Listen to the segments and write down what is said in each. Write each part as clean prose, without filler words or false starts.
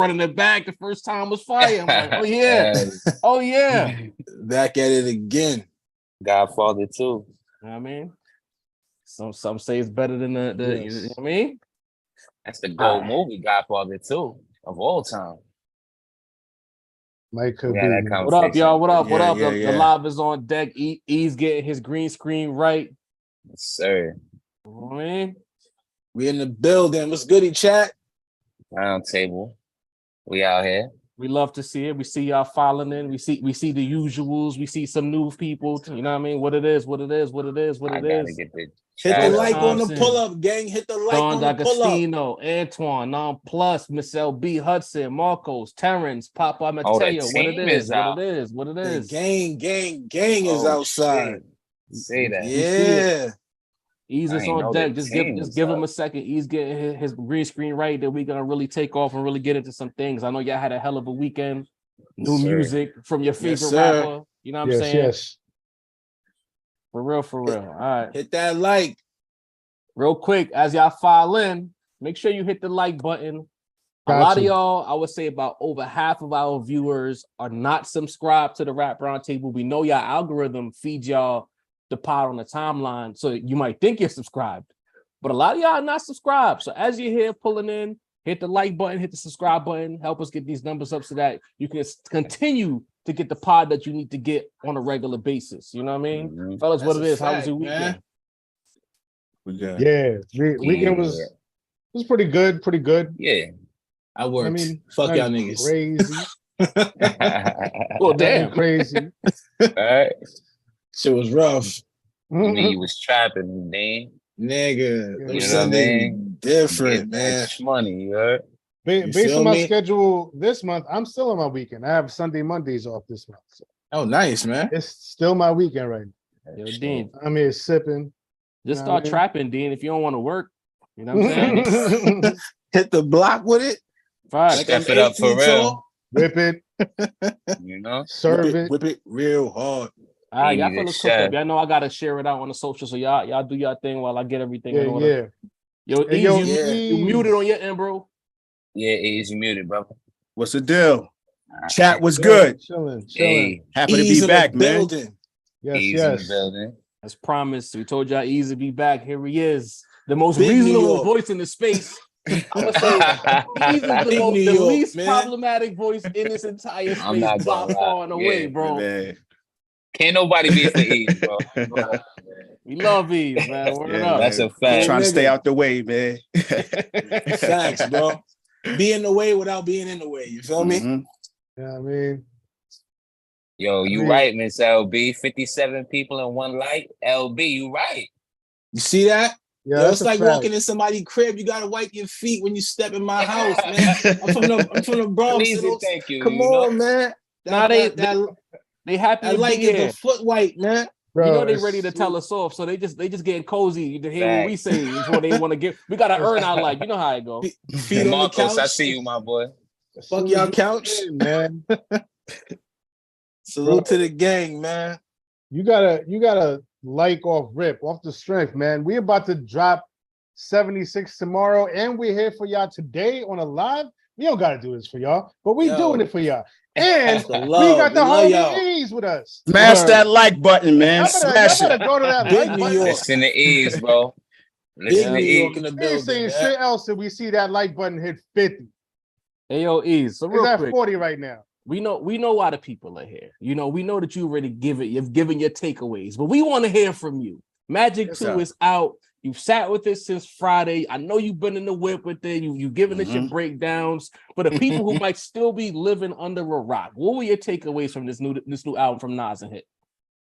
running it back the first time was fire. I'm like, oh yeah, oh yeah. Back at it again. Godfather too. You know what I mean? Some say it's better than the Yes. you know what I mean? That's the gold movie, Godfather too, of all time. Might could Yeah, be. that What up, y'all? What up? What Yeah, up? yeah, The yeah. live is on deck. E's getting his green screen right. Yes, sir. You know what I mean? We in the building. What's goody, chat? Roundtable. We out here. We love to see it. We see y'all following in. We see the usuals. We see some new people. You know what I mean? What it is. I gotta get the Hit chat the up. like on the Thompson. pull-up, gang. Hit the like Don on the pull-up. D'Agostino, Antoine, Non Plus, Miss LB, Hudson, Marcos, Terrence, Papa Mateo. the What it team is, is what out. it is, what it The is. gang is Oh, outside. shit. Say that. Yeah. Ease I is ain't on know deck. the Just team give was him up. a second. He's getting his green screen right. Then we're gonna really take off and really get into some things. I know y'all had a hell of a weekend. New Sir. music from your Yes, favorite sir. rapper. You know what I'm Yes, saying? yes. For real, for real. All right. Hit that like. Real quick, as y'all file in, make sure you hit the like button. A Got lot of you. y'all, I would say about over half of our viewers are not subscribed to the Rap Roundtable. We know y'all algorithm feeds y'all the pod on the timeline, so you might think you're subscribed, but a lot of y'all are not subscribed. So as you're here pulling in, hit the like button, hit the subscribe button, help us get these numbers up so that you can continue to get the pod that you need to get on a regular basis. You know what I mean? Mhm. Fellas, what That's it a is? How was fact, your man. weekend? We good. Yeah, weekend was pretty good, pretty good. Yeah. I worked. I mean, fuck y'all nothing niggas. crazy, Well, nothing damn. crazy. Alright. Shit was rough. You mean you was trapping, man. Nigga. You Them know what I Sundays mean? different, Get man. that money, you heard? You Based feel on my me? schedule this month, I'm still on my weekend. I have Sunday, Mondays off this month. So Oh, nice, man. it's still my weekend right now. Yo, Dean, I'm here sipping. just know what I start mean? trapping, Dean, if you don't want to work. You know what I'm saying? Hit the block with it. Facts. Like I'm Step it up for 18 real. tall. Whip it, You know? serve it. Whip it real hard. All right, y'all Easy fellas cook chef. up. Y'all know I gotta share it out on the social, so y'all do your thing while I get everything in Yeah, order. yeah. Yo, Hey, Ease, yo, you muted on your end, bro. Yeah, easy muted, brother. What's the deal? Chat was good. Chilling. Hey, Happy to Ease be in back, the man. building. Yes, easy in the yes. building. As promised, we told y'all Ease to be back. Here he is, the most Big New reasonable York. voice in the space. I would say Ease is Big New the York, least man. problematic voice in this entire I'm space not by gonna lie. far and away, Yeah, bro. Man. Can't nobody beat the ease, bro. We love Ease, man. Word Yeah, up. That's man. a fact. Trying to stay nigga. out the way, man. Facts, bro. Be in the way without being in the way. You feel me? Mhm. Yeah, I mean, Yo, you mean- right, Miss LB. 57 people in one light. LB, you right. You see that? yeah, Yo, that's it's a like fact. walking in somebody's crib. You gotta wipe your feet when you step in my house, man. I'm from the Bronx. Please so and don't- thank you. Come you know? on, man. Nah, they happy I to like be it here. the foot white, man. Bro, You know they it's- ready to tell us off, so they just getting cozy to hear what we Facts. say before they want to get. We gotta earn our like. You know how it go. Feet Hey, on the Marcos, couch. I see you, my boy. Fuck y'all couch. man. Salute to the gang, man. You gotta like off the strength, man. We about to drop 76 tomorrow, and we're here for y'all today on a live. We don't gotta do this for y'all, but we Yo. doing it for y'all. And That's the we love. got the We love y'all. homie Ease with us. Smash Word. that like button, man. Y'all Smash better it. go to that Big like New button. York. Listen to ease, bro. Listen Big to New York ease. in the We ain't building, saying man. shit else if we see that like button hit 50. Hey yo, Ease. So It's real at quick, 40 right now. we know why the people are here. You know, we know that you already you've given your takeaways, but we want to hear from you. Magic Yes, 2 sir. is out. You've sat with it since Friday. I know you've been in the whip with it. You giving us your Mhm. breakdowns. But the people who might still be living under a rock, what were your takeaways from this new album from Nas and Hit?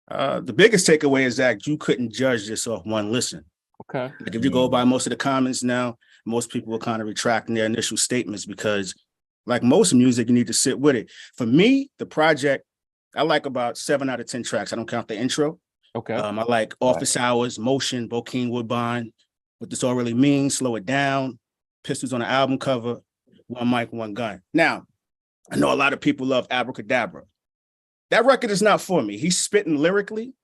The biggest takeaway is that you couldn't judge this off one listen. Okay. Like if you go by most of the comments now, most people are kind of retracting their initial statements because, like most music, you need to sit with it. For me, the project, I like about 7 out of 10 tracks. I don't count the intro. Okay. I like Office Hours, Motion, Bokeem Woodbine, What This All Really Means, Slow It Down, Pistols on the album cover, One Mic, One Gun. Now, I know a lot of people love Abracadabra. That record is not for me. He's spitting lyrically,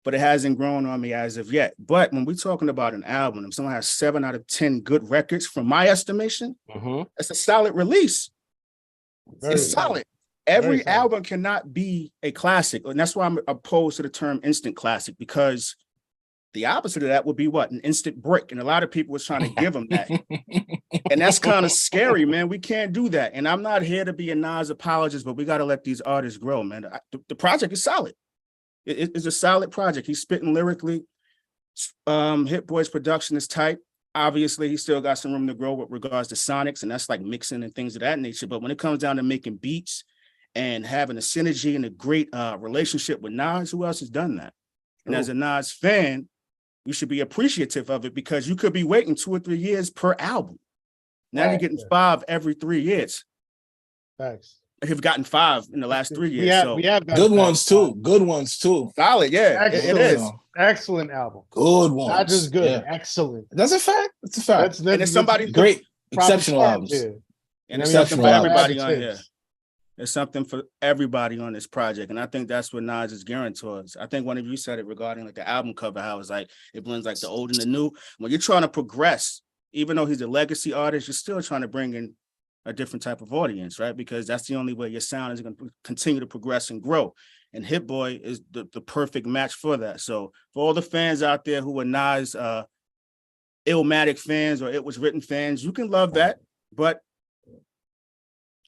but it hasn't grown on me as of yet. But when we're talking about an album, if someone has 7 out of 10 good records, from my estimation, Mm-hmm. that's a solid release. Very It's solid. Very Every solid. album cannot be a classic. And that's why I'm opposed to the term instant classic, because the opposite of that would be what? An instant brick. And a lot of people was trying to give them that. And that's kind of scary, man. We can't do that. And I'm not here to be a Nas apologist, but we got to let these artists grow, man. The project is solid. It's a solid project. He's spitting lyrically. Hit Boy's production is tight. Obviously, he still got some room to grow with regards to sonics, and that's like mixing and things of that nature. But when it comes down to making beats and having a synergy and a great relationship with Nas, who else has done that? And as a Nas fan, you should be appreciative of it, because you could be waiting 2 or 3 years per album. Now you're getting 5 every 3 years. Facts. Have gotten 5 in the last 3 years. We have Good ones too. Good ones too. Solid, yeah. It is. Excellent album. Good ones. Not just good, Yeah. excellent. That's a fact. It's a fact. And it's somebody Great, proper exceptional stats albums. here. And I there's mean, something for exceptional everybody on adjectives. here. There's something for everybody on this project. And I think that's what Nas is gearing towards. I think one of you said it regarding like the album cover, how it's like it blends like the old and the new. When you're trying to progress, even though he's a legacy artist, you're still trying to bring in a different type of audience, right? Because that's the only way your sound is going to continue to progress and grow. And Hit Boy is the perfect match for that. So for all the fans out there who are Nas Illmatic fans or It Was Written fans, you can love that, but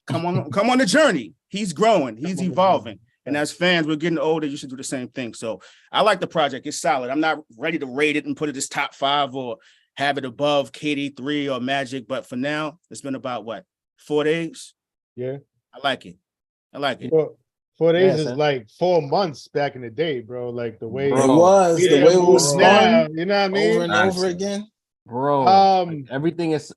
come on the journey. He's growing, he's evolving. And as fans, we're getting older, you should do the same thing. So I like the project. It's solid. I'm not ready to rate it and put it as top 5 or have it above KD3 or Magic, but for now, it's been about what? 4 days? Yeah. I like it. Well, 4 days Yeah, is son. like 4 months back in the day, bro. Like the way It was the way it was now, spun you know what I mean? over and over again. Bro, Um, everything is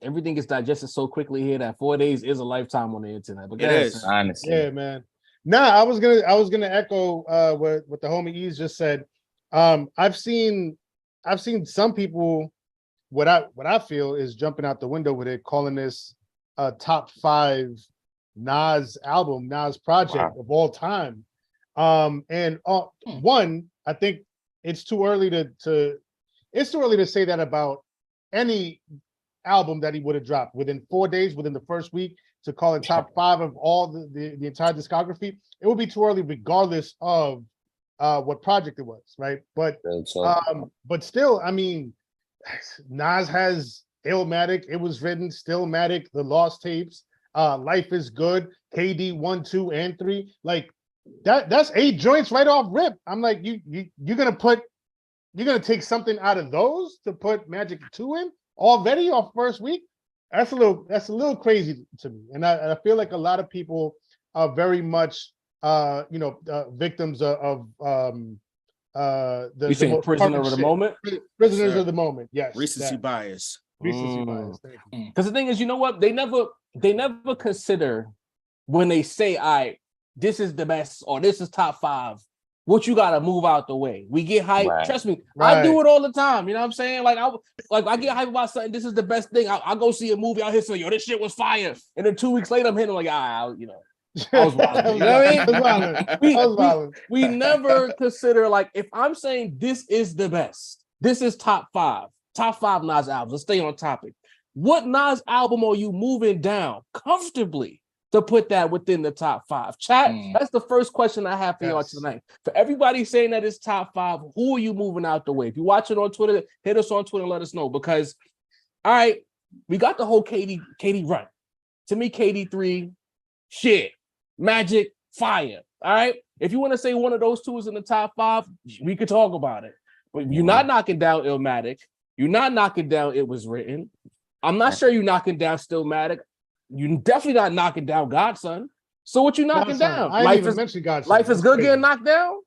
digested so quickly here that 4 days is a lifetime on the internet. But It go ahead, is. son. Honestly. Yeah, man. Nah, I was gonna echo what the homie Ease just said. I've seen some people, what I feel is jumping out the window with it, calling this a top 5 Nas album, Nas project of all time. And one, I think it's too early to say that about any album that he would have dropped within 4 days, within the first week, to call it top 5 of all the entire discography. It would be too early, regardless of what project it was, right? But still, I mean, Nas has Illmatic, It Was Written, Stillmatic, The Lost Tapes, Life Is Good, KD 1, 2, and 3. Like that's 8 joints right off rip. I'm like, you're gonna take something out of those to put Magic 2 in already off first week? That's a little crazy to me. And I feel like a lot of people are very much victims of You saying prisoner of the moment? Prisoners Sir. of the moment. Yes. Recency that. bias. Recency bias. Thank you. Because the thing is, you know what? They never consider when they say, all right, this is the best or this is top 5, what you gotta move out the way. We get hyped. Right. Trust me, Right. I do it all the time. You know what I'm saying? Like I get hyped about something. This is the best thing. I go see a movie out here, so yo, this shit was fire. And then 2 weeks later, I'm hitting like, I was wilding. You know what I mean? I was wilding. We never consider, like, if I'm saying this is the best, this is top 5 Nas albums. Let's stay on topic. What Nas album are you moving down comfortably to put that within the top 5? Chat, that's the first question I have for y'all tonight. For everybody saying that it's top 5, who are you moving out the way? If you watch it on Twitter, hit us on Twitter and let us know. Because, all right, we got the whole KD run. To me, KD3, shit. Magic, fire. All right. If you want to say one of those 2 is in the top 5, we could talk about it. But you're not knocking down Illmatic. You're not knocking down It Was Written. I'm not sure you're knocking down Stillmatic. You're definitely not knocking down Godson. So what you knocking down? I didn't even mention Godson. Life is good getting knocked down?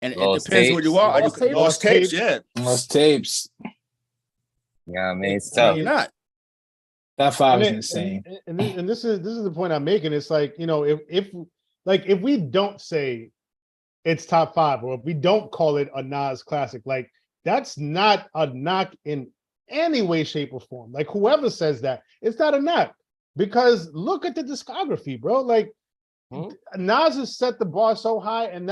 And it Lost depends where you tapes. are. Lost tapes. Lost tapes, yeah. Lost tapes. Yeah, I mean, it's No, tough. you're not. That 5 is And insane. this is the point I'm making. It's like, if we don't say it's top 5, or if we don't call it a Nas classic, like that's not a knock in any way, shape, or form. Like whoever says that, it's not a knock, because look at the discography, bro. Like Nas has set the bar so high, and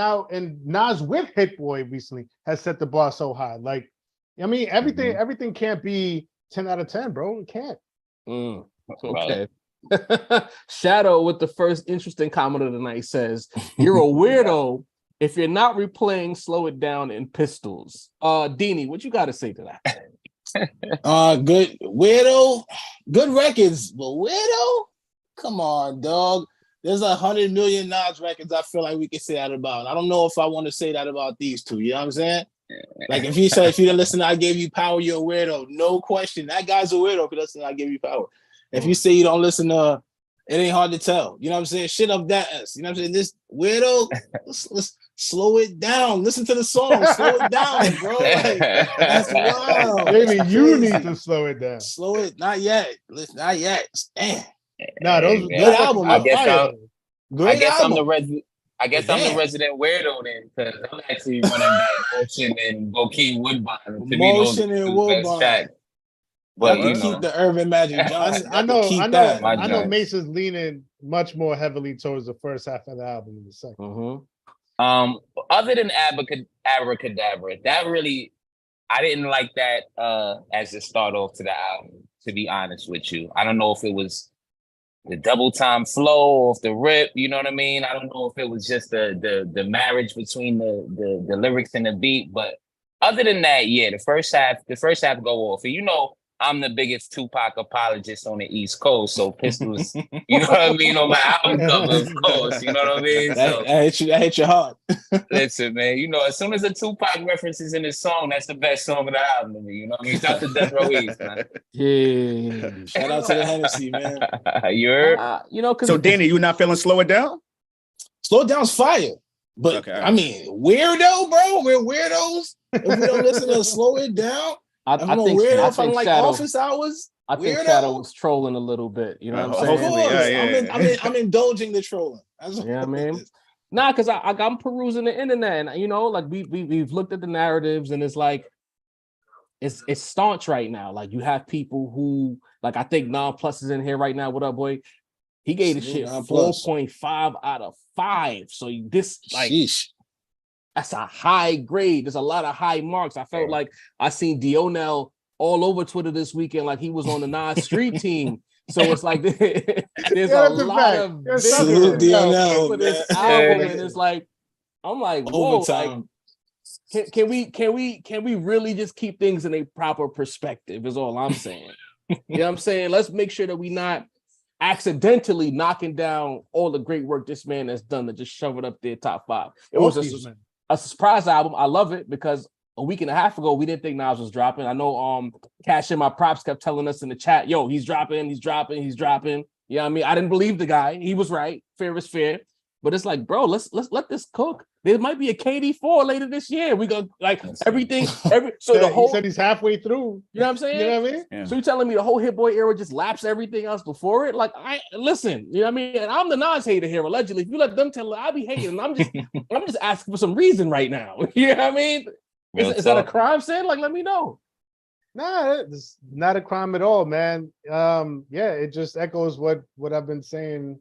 Nas with Hit Boy recently has set the bar so high. Like, I mean, everything can't be 10 out of 10, bro. It can't. Okay. Shadow with the first interesting comment of the night says, "You're a weirdo if you're not replaying Slow It Down in Pistols." Deanie, what you got to say to that? Good Weirdo, good records, but Weirdo, come on, dog. There's 100 million Nas records I feel like we can say that about. I don't know if I want to say that about these two. You know what I'm saying? Like if you didn't listen to I Gave You Power, you're a weirdo. No question. That guy's a weirdo if he listen to I Gave You Power. If you say you don't listen to It Ain't Hard to Tell, you know what I'm saying? Shit of that S. You know what I'm saying? This weirdo, let's slow it down. Listen to the song. Slow it down, bro. Like, that's wild. Maybe you need to slow it down. Slow it. Not yet. Listen, not yet. Damn. Nah, those Hey, good album. I guess Great I'm the album. resident. I guess I'm the resident weirdo then, because I'm actually running back Motion and Bokeem Woodbine. To me, those Motion are the and two best Woodbine. tracks. But But you keep the Urban Magic Johnson. I know My joints. Mace is leaning much more heavily towards the first half of the album than the second. Other than Abracadabra, that really, I didn't like that as the start off to the album, to be honest with you. I don't know if it was the double time flow off the rip, you know what I mean? I don't know if it was just the marriage between the lyrics and the beat, but other than that, yeah, the first half go off. And you know, I'm the biggest Tupac apologist on the East Coast, so Pistols, you know what I mean, on my album cover, of course, you know what I mean? So That hit your heart. listen, man, you know, as soon as a Tupac reference is in his song, that's the best song of the album to me, you know what I mean? Shout out to Death Row East, man. Yeah. Shout out to the Hennessy, man. You heard? You know, because So Danny, you not feeling Slow It Down? Slow It Down's fire. But Okay. I mean, weirdo, bro. We're weirdos. If we don't listen to Slow It Down, I think if I'm like Shadow, office hours. I think weirdo. Shadow was trolling a little bit. You know what I'm Of saying? course, Yeah. I'm indulging the trolling. That's You know what I what it mean? is. Nah, because I'm perusing the internet, and you know, like we've looked at the narratives, and it's like it's staunch right now. Like you have people who, like, I think Non Plus is in here right now. What up, boy? He gave the shit 4.5 out of 5. So this, like, Sheesh. that's a high grade. There's a lot of high marks. I felt like I seen Dionel all over Twitter this weekend, like he was on the Nas street team. So it's like there's a lot of Salute Dionel, for this man. album, and it's like I'm like, whoa, Overtime. like, can we really just keep things in a proper perspective? Is all I'm saying. You know what I'm saying? Let's make sure that we not accidentally knocking down all the great work this man has done to just shove it up there top 5. It was a surprise album. I love it because a week and a half ago we didn't think Nas was dropping. I know Cash in My Props kept telling us in the chat, yo, he's dropping. You know what I mean? I didn't believe the guy. He was right. Fair is fair. But it's like, bro, let's let this cook. There might be a KD4 later this year. We go like everything. So the whole, he said he's halfway through. you know what I'm saying? You know what I mean? Yeah. So you're telling me the whole Hit Boy era just laps everything else before it? Like, I listen, you know what I mean? And I'm the Nas hater here, allegedly. If you let them tell it, I'll be hating. And I'm just asking for some reason right now. You know what I mean? Is that a crime, Sid? Like, let me know. Nah, it's not a crime at all, man. Yeah, it just echoes what I've been saying.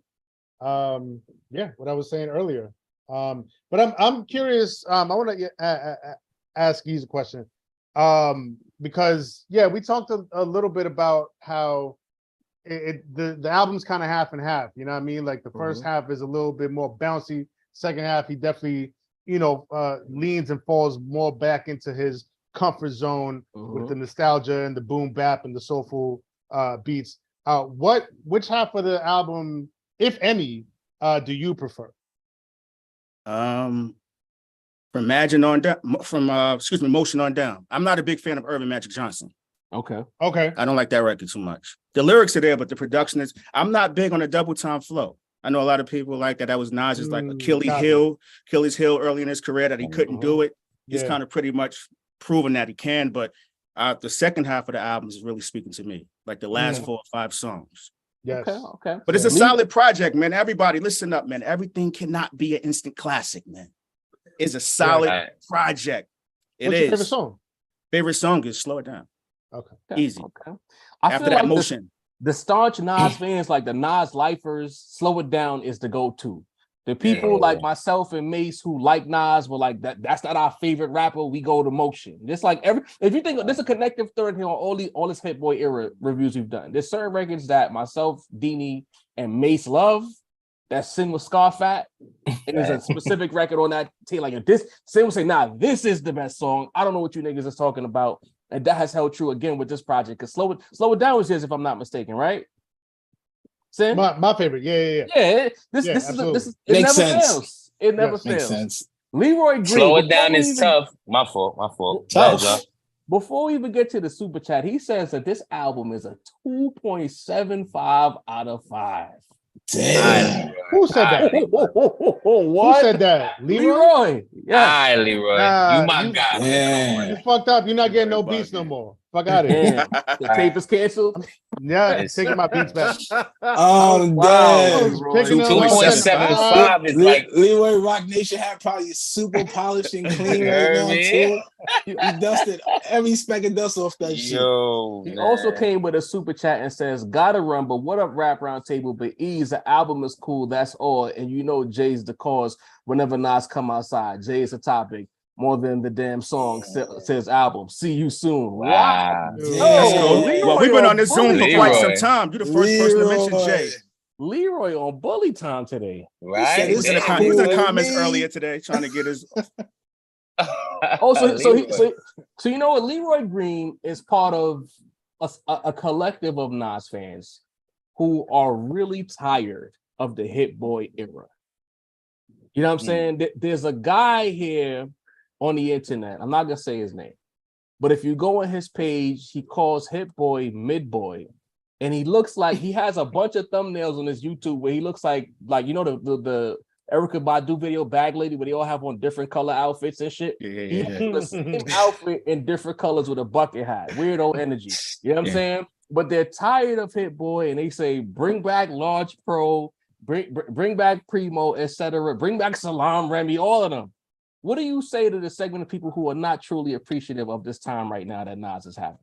What I was saying earlier. But I'm curious. I want to ask you a question. Because we talked a little bit about how the album's kind of half and half. You know what I mean? Like the first half is a little bit more bouncy. Second half, he definitely leans and falls more back into his comfort zone with the nostalgia and the boom bap and the soulful beats. Which half of the album, if any, do you prefer? From Motion on down. I'm not a big fan of Urban Magic Johnson. Okay. I don't like that record too much. The lyrics are there, but the production is. I'm not big on the double time flow. I know a lot of people like that. That was Nas's like Achilles heel early in his career that he couldn't do it. He's kind of pretty much proven that he can, but the second half of the album is really speaking to me, like the last 4 or 5 songs. Yes. Okay. But it's a solid project, man. Everybody, listen up, man. Everything cannot be an instant classic, man. It's a solid project. What's your favorite song? Favorite song is Slow It Down. Okay. Easy. Okay. After that, Motion. The staunch Nas fans, like the Nas lifers, Slow It Down is the go-to. The people like myself and Mace who like Nas were like that's not our favorite rapper. We go to Motion. Just like if you think there's a connective thread here on all this Hit Boy era reviews we've done. There's certain records that myself, Deanie, and Mace love. That Sin with Scarfat. And there's a specific record on that tape. Like if this Sin will say, nah, this is the best song. I don't know what you niggas is talking about. And that has held true again with this project. Because Slow It Down was his, if I'm not mistaken, right? Sin? My favorite. Yeah. Yeah, this is it Makes never sense. fails. It never Makes fails. sense. Leroy Green. Slow It Down is tough. My fault. Tough. Before we even get to the super chat, he says that this album is a 2.75 out of 5. Damn. Who said that? What? Who said that? Leroy. Yeah. Hi, Leroy. Nah, you my you- guy. Yeah. You fucked up. You're not getting no beats no more. Fuck out of here. Damn. The tape is canceled. Yeah, Nice. taking my beats back. Oh, Wow. damn. Leroy. Picking up- 2.75 is like Leroy Rock Nation had probably super polished and clean right now, too. He dusted every speck of dust off that shit. yo. He man. also came with a super chat and says, "Gotta run, but what up, Rap Roundtable? But Ease, the album is cool. That's all. And you know Jay's the cause. Whenever Nas come outside, Jay is a topic more than the damn song says album. See you soon. Wow. Yo, That's cool. Leroy Well, we've been on this Bully Zoom for quite some Leroy. time. You're the first person to mention Jay. Leroy on bully time today. Right? He was in the Cool he was in the with comments me. earlier today trying to get his. Oh, so Leroy. you know what? Leroy Green is part of a collective of Nas fans who are really tired of the Hit Boy era. You know what I'm saying? There's a guy here on the internet. I'm not gonna say his name, but if you go on his page, he calls Hit Boy Mid Boy, and he looks like he has a bunch of thumbnails on his YouTube where he looks like you know the Erykah Badu video Bag Lady where they all have on different color outfits and shit. He has the same outfit in different colors with a bucket hat. Weirdo energy. You know what I'm saying? But they're tired of Hit Boy and they say bring back Large Pro, bring back Primo, etc. Bring back Salam Remy, all of them. What do you say to the segment of people who are not truly appreciative of this time right now that Nas is having?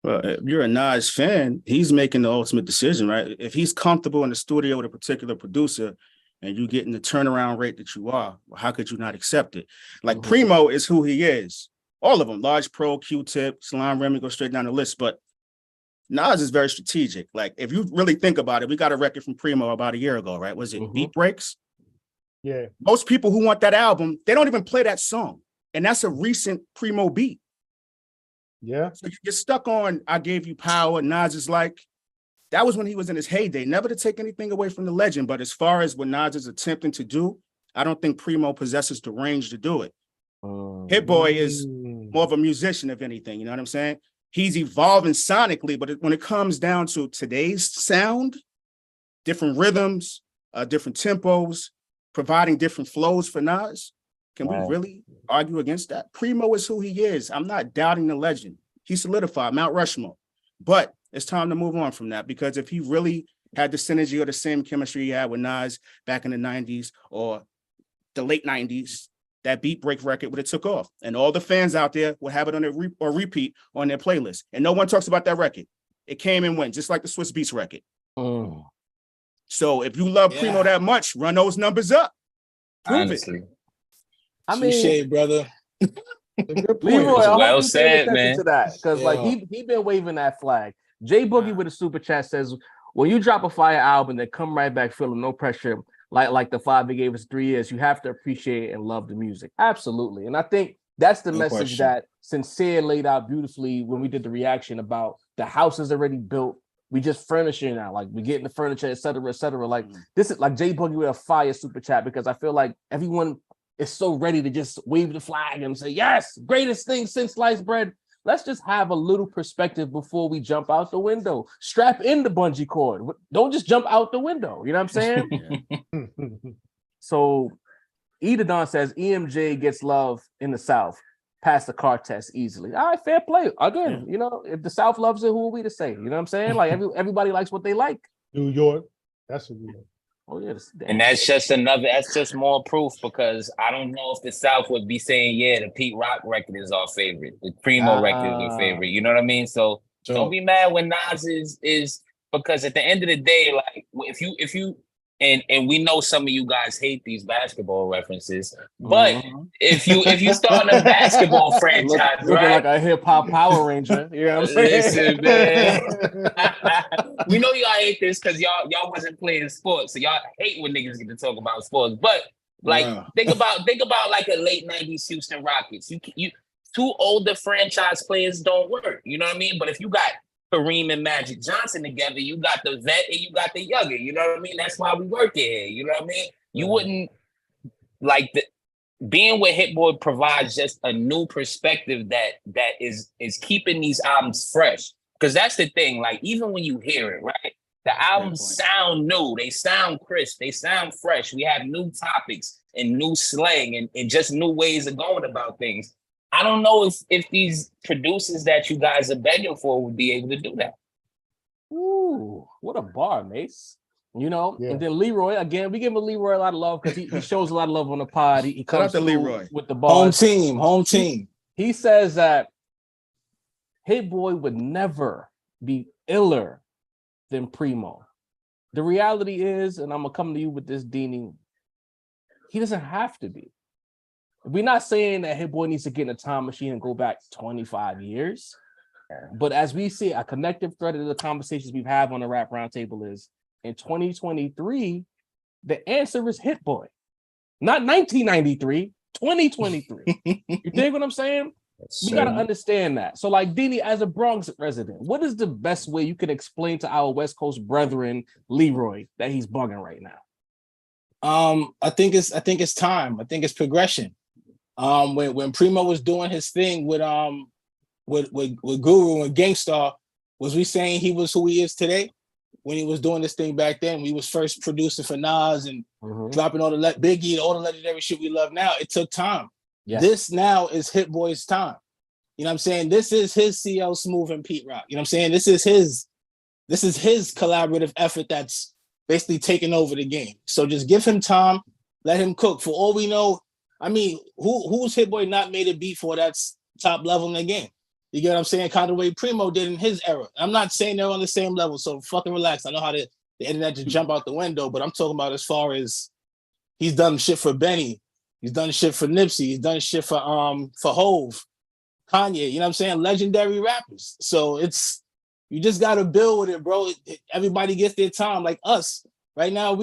Well, if you're a Nas fan, he's making the ultimate decision, right? If he's comfortable in the studio with a particular producer and you getting the turnaround rate that you are, well, how could you not accept it? Like Primo is who he is. All of them, Large Pro, Q-Tip, Salam Remy, go straight down the list. But Nas is very strategic. Like, if you really think about it, we got a record from Primo about a year ago, right? Was it Beat Breaks? Yeah. Most people who want that album, they don't even play that song. And that's a recent Primo beat. Yeah. So you get stuck on I Gave You Power. Nas is like, that was when he was in his heyday. Never to take anything away from the legend. But as far as what Nas is attempting to do, I don't think Primo possesses the range to do it. Hit Boy is more of a musician, if anything. You know what I'm saying? He's evolving sonically, but when it comes down to today's sound, different rhythms, different tempos, providing different flows for Nas, can we really argue against that? Primo is who he is. I'm not doubting the legend. He solidified Mount Rushmore. But it's time to move on from that, because if he really had the synergy or the same chemistry he had with Nas back in the 90s or the late 90s, that Beat Break record would have took off. And all the fans out there would have it on their repeat on their playlist. And no one talks about that record. It came and went, just like the Swiss Beats record. So if you love Primo that much, run those numbers up. Prove Honestly. it. I mean, Touche, brother. Leroy, I Well hope you pay said, attention man. to that, because like he been waving that flag. Jay Boogie with a super chat says, when you drop a fire album that come right back feeling no pressure, like the 5 they gave us 3 years, you have to appreciate and love the music. Absolutely. And I think that's the message question. that Sincere laid out beautifully when we did the reaction about the house is already built. We just furnishing now, like we getting the furniture, et cetera, et cetera. Like this is like Jay Boogie with a fire super chat, because I feel like everyone is so ready to just wave the flag and say, yes, greatest thing since sliced bread. Let's just have a little perspective before we jump out the window. Strap in the bungee cord. Don't just jump out the window. You know what I'm saying? So Eda Don says EMJ gets love in the South. Pass the car test easily. All right, fair play. Again, you know, if the South loves it, who are we to say? You know what I'm saying? Like everybody likes what they like. New York. That's what we know. Oh yes. And that's just more proof, because I don't know if the South would be saying, yeah, the Pete Rock record is our favorite. The Primo record is our favorite. You know what I mean? So don't be mad when Nas is because at the end of the day, like if you and we know some of you guys hate these basketball references, but if you start a basketball franchise, looking right? like a hip hop Power Ranger, you know what I'm saying? Listen, man. We know y'all hate this because y'all wasn't playing sports, so y'all hate when niggas get to talk about sports. But like, think about like a late '90s Houston Rockets. You two older franchise players don't work. You know what I mean? But if you got Kareem and Magic Johnson together, you got the vet and you got the younger. You know what I mean? That's why we work here. You know what I mean? You wouldn't like being with Hit Boy provides just a new perspective that is keeping these albums fresh. Because that's the thing. Like, even when you hear it, right? The albums sound new. They sound crisp. They sound fresh. We have new topics and new slang and just new ways of going about things. I don't know if these producers that you guys are begging for would be able to do that. Ooh, what a bar, Mace. You know, and then Leroy, again, we give him Leroy a lot of love because he shows a lot of love on the pod. He comes to Leroy with the bars. Home team. He says that Hit Boy would never be iller than Primo. The reality is, and I'm gonna come to you with this, Deanie, he doesn't have to be. We're not saying that Hit Boy needs to get in a time machine and go back 25 years. But as we see, a connective thread of the conversations we've had on the Rap Roundtable is in 2023, the answer is Hit Boy. Not 1993, 2023. You dig what I'm saying? We got to understand that. So, like, Deanie, as a Bronx resident, what is the best way you can explain to our West Coast brethren, Leroy, that he's bugging right now? I think it's time. I think it's progression. When Primo was doing his thing with Guru and Gangstar, was we saying he was who he is today? When he was doing this thing back then, we was first producing for Nas and dropping all the Biggie, all the legendary shit we love now. It took time. Yes. This now is Hit Boy's time. You know what I'm saying? This is his CL Smooth and Pete Rock. You know what I'm saying? This is his collaborative effort that's basically taking over the game. So just give him time, let him cook. For all we know, I mean, who's Hit Boy not made a beat for that's top level in the game? You get what I'm saying? Kind of the way Primo did in his era. I'm not saying they're on the same level, so fucking relax. I know how the internet just jump out the window, but I'm talking about as far as he's done shit for Benny, he's done shit for Nipsey, he's done shit for Hove, Kanye. You know what I'm saying? Legendary rappers. So you just gotta build with it, bro. Everybody gets their time, like us. Right now,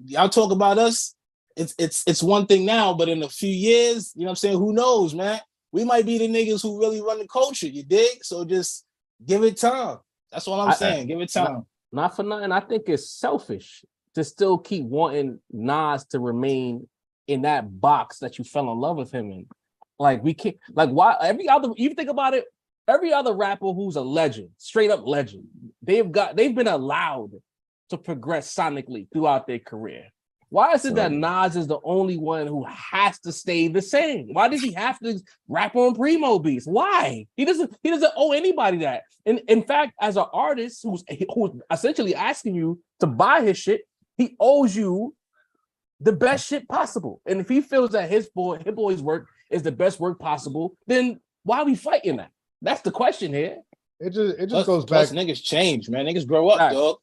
y'all talk about us. It's one thing now, but in a few years, you know what I'm saying? Who knows, man? We might be the niggas who really run the culture, you dig? So just give it time. That's all I'm saying. Give it time. Not for nothing. I think it's selfish to still keep wanting Nas to remain in that box that you fell in love with him in. Like, we can't, like, why you think about it, every other rapper who's a legend, straight up legend, they've been allowed to progress sonically throughout their career. Why is it that Nas is the only one who has to stay the same? Why does he have to rap on Primo beats? Why? He doesn't owe anybody that. And in fact, as an artist who's essentially asking you to buy his shit, he owes you the best shit possible. And if he feels that Hit Boy's work is the best work possible, then why are we fighting that? That's the question here. It just goes back. Niggas change, man. Niggas grow up, dog.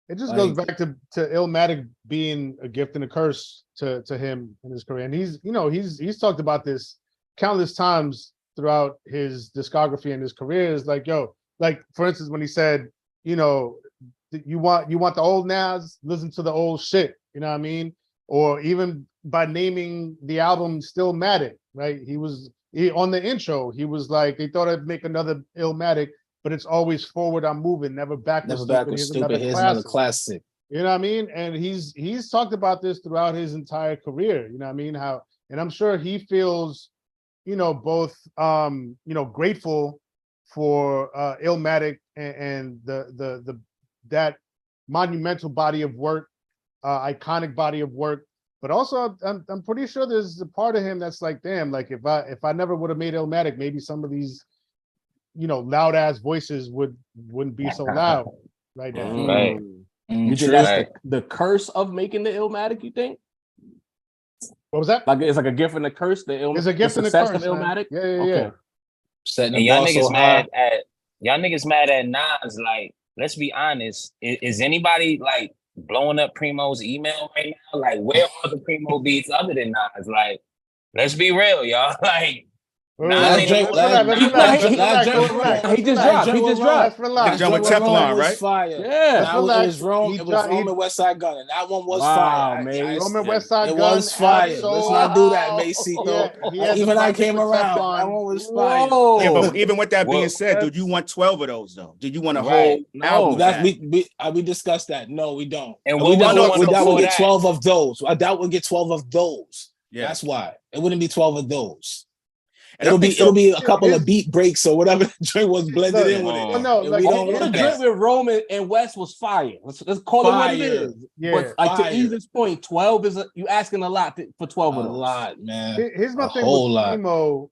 It just goes back to Illmatic being a gift and a curse to him in his career. And he's talked about this countless times throughout his discography and his career. Is like, for instance, when he said, you want the old Nas, listen to the old shit, you know what I mean? Or even by naming the album Stillmatic, right? He on the intro, he was like, they thought I'd make another Illmatic, but it's always forward, I'm moving, never backwards. Here's another classic. You know what I mean? And he's talked about this throughout his entire career. You know what I mean? And I'm sure he feels, both grateful for Illmatic and the that monumental body of work, iconic body of work. But also, I'm pretty sure there's a part of him that's like, damn, like if I never would have made Illmatic, maybe some of these loud ass voices wouldn't be so loud right now. Right. You think that's the curse of making the Illmatic, you think? What was that? Like, it's like a gift and a curse. It's a gift and a curse of Illmatic. Yeah. Okay. And y'all niggas mad at Nas. Like, let's be honest. Is anybody like blowing up Primo's email right now? Like, where are the Primo beats other than Nas? Like, let's be real, y'all. Like, Nas Last ain't joint, alone. He just dropped. He just dropped. Let's relax. That joint with Teflon, was right? fire. Yeah. Now it was Rome. It was Rome and West Side Gun, and that one was Wow, fire. man. Roman West Side It Gun. was fire. Absol. Let's not do that, Macito. Yeah, he had Even the I project came with around. Teflon. That one was fire. Whoa. Yeah, but even with that being Whoa. said, dude, you want 12 of those though? Did you want a whole Right. album? of That's that? we discussed that. No, we don't. And we what was the doubt one we doubt we'll before get that? 12 of those. I doubt we'll get 12 of those. Yeah. That's why it wouldn't be 12 of those. And I think so. It'll be a couple of beat breaks or whatever the joint was blended in with it. Well, no, And like, we don't The want drip that. with Roman and West was fire. Let's call it what it Fire. is. Yeah. But like Fire. to Ethan's point, 12 is you asking a lot for 12 of A those. lot, man. Here's my A thing whole with lot. Primo.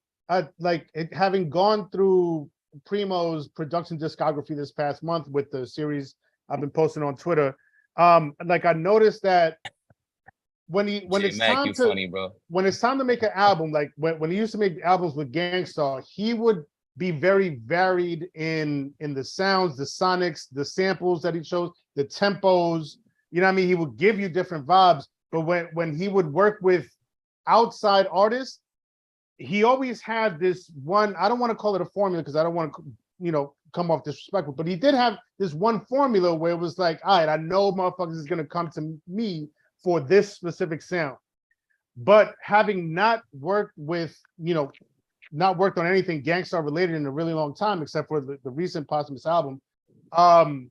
Having gone through Primo's production discography this past month with the series I've been posting on Twitter. I noticed that when it's time to funny, bro. when it's time to make an album, like when he used to make albums with Gangstar, he would be very varied in the sounds, the sonics, the samples that he chose, the tempos. You know what I mean? He would give you different vibes. But when he would work with outside artists, he always had this one. I don't want to call it a formula because I don't want to, come off disrespectful. But he did have this one formula where it was like, all right, I know motherfuckers is gonna come to me for this specific sound. But having not worked with, not worked on anything Gangstar related in a really long time, except for the recent posthumous album, I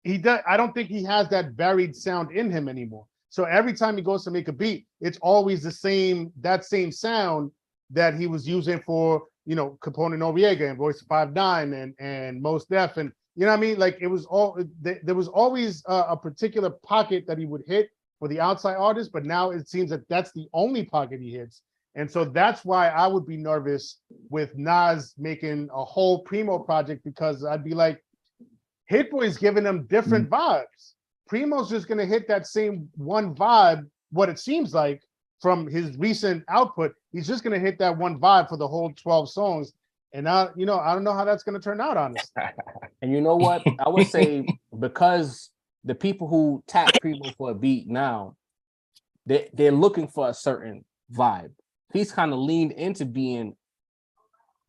don't think he has that varied sound in him anymore. So every time he goes to make a beat, it's always that same sound that he was using for, Capone Noriega and Royce 5'9" and Mos Def, and you know what I mean? Like there was always a particular pocket that he would hit for the outside artist, but now it seems that that's the only pocket he hits. And so that's why I would be nervous with Nas making a whole Primo project, because I'd be like, Hit Boy's giving him different vibes. Primo's just going to hit that same one vibe, what it seems like from his recent output. He's just going to hit that one vibe for the whole 12 songs. And I don't know how that's going to turn out, honestly. And you know what? I would say because the people who tap Primo for a beat now, they're looking for a certain vibe. He's kind of leaned into being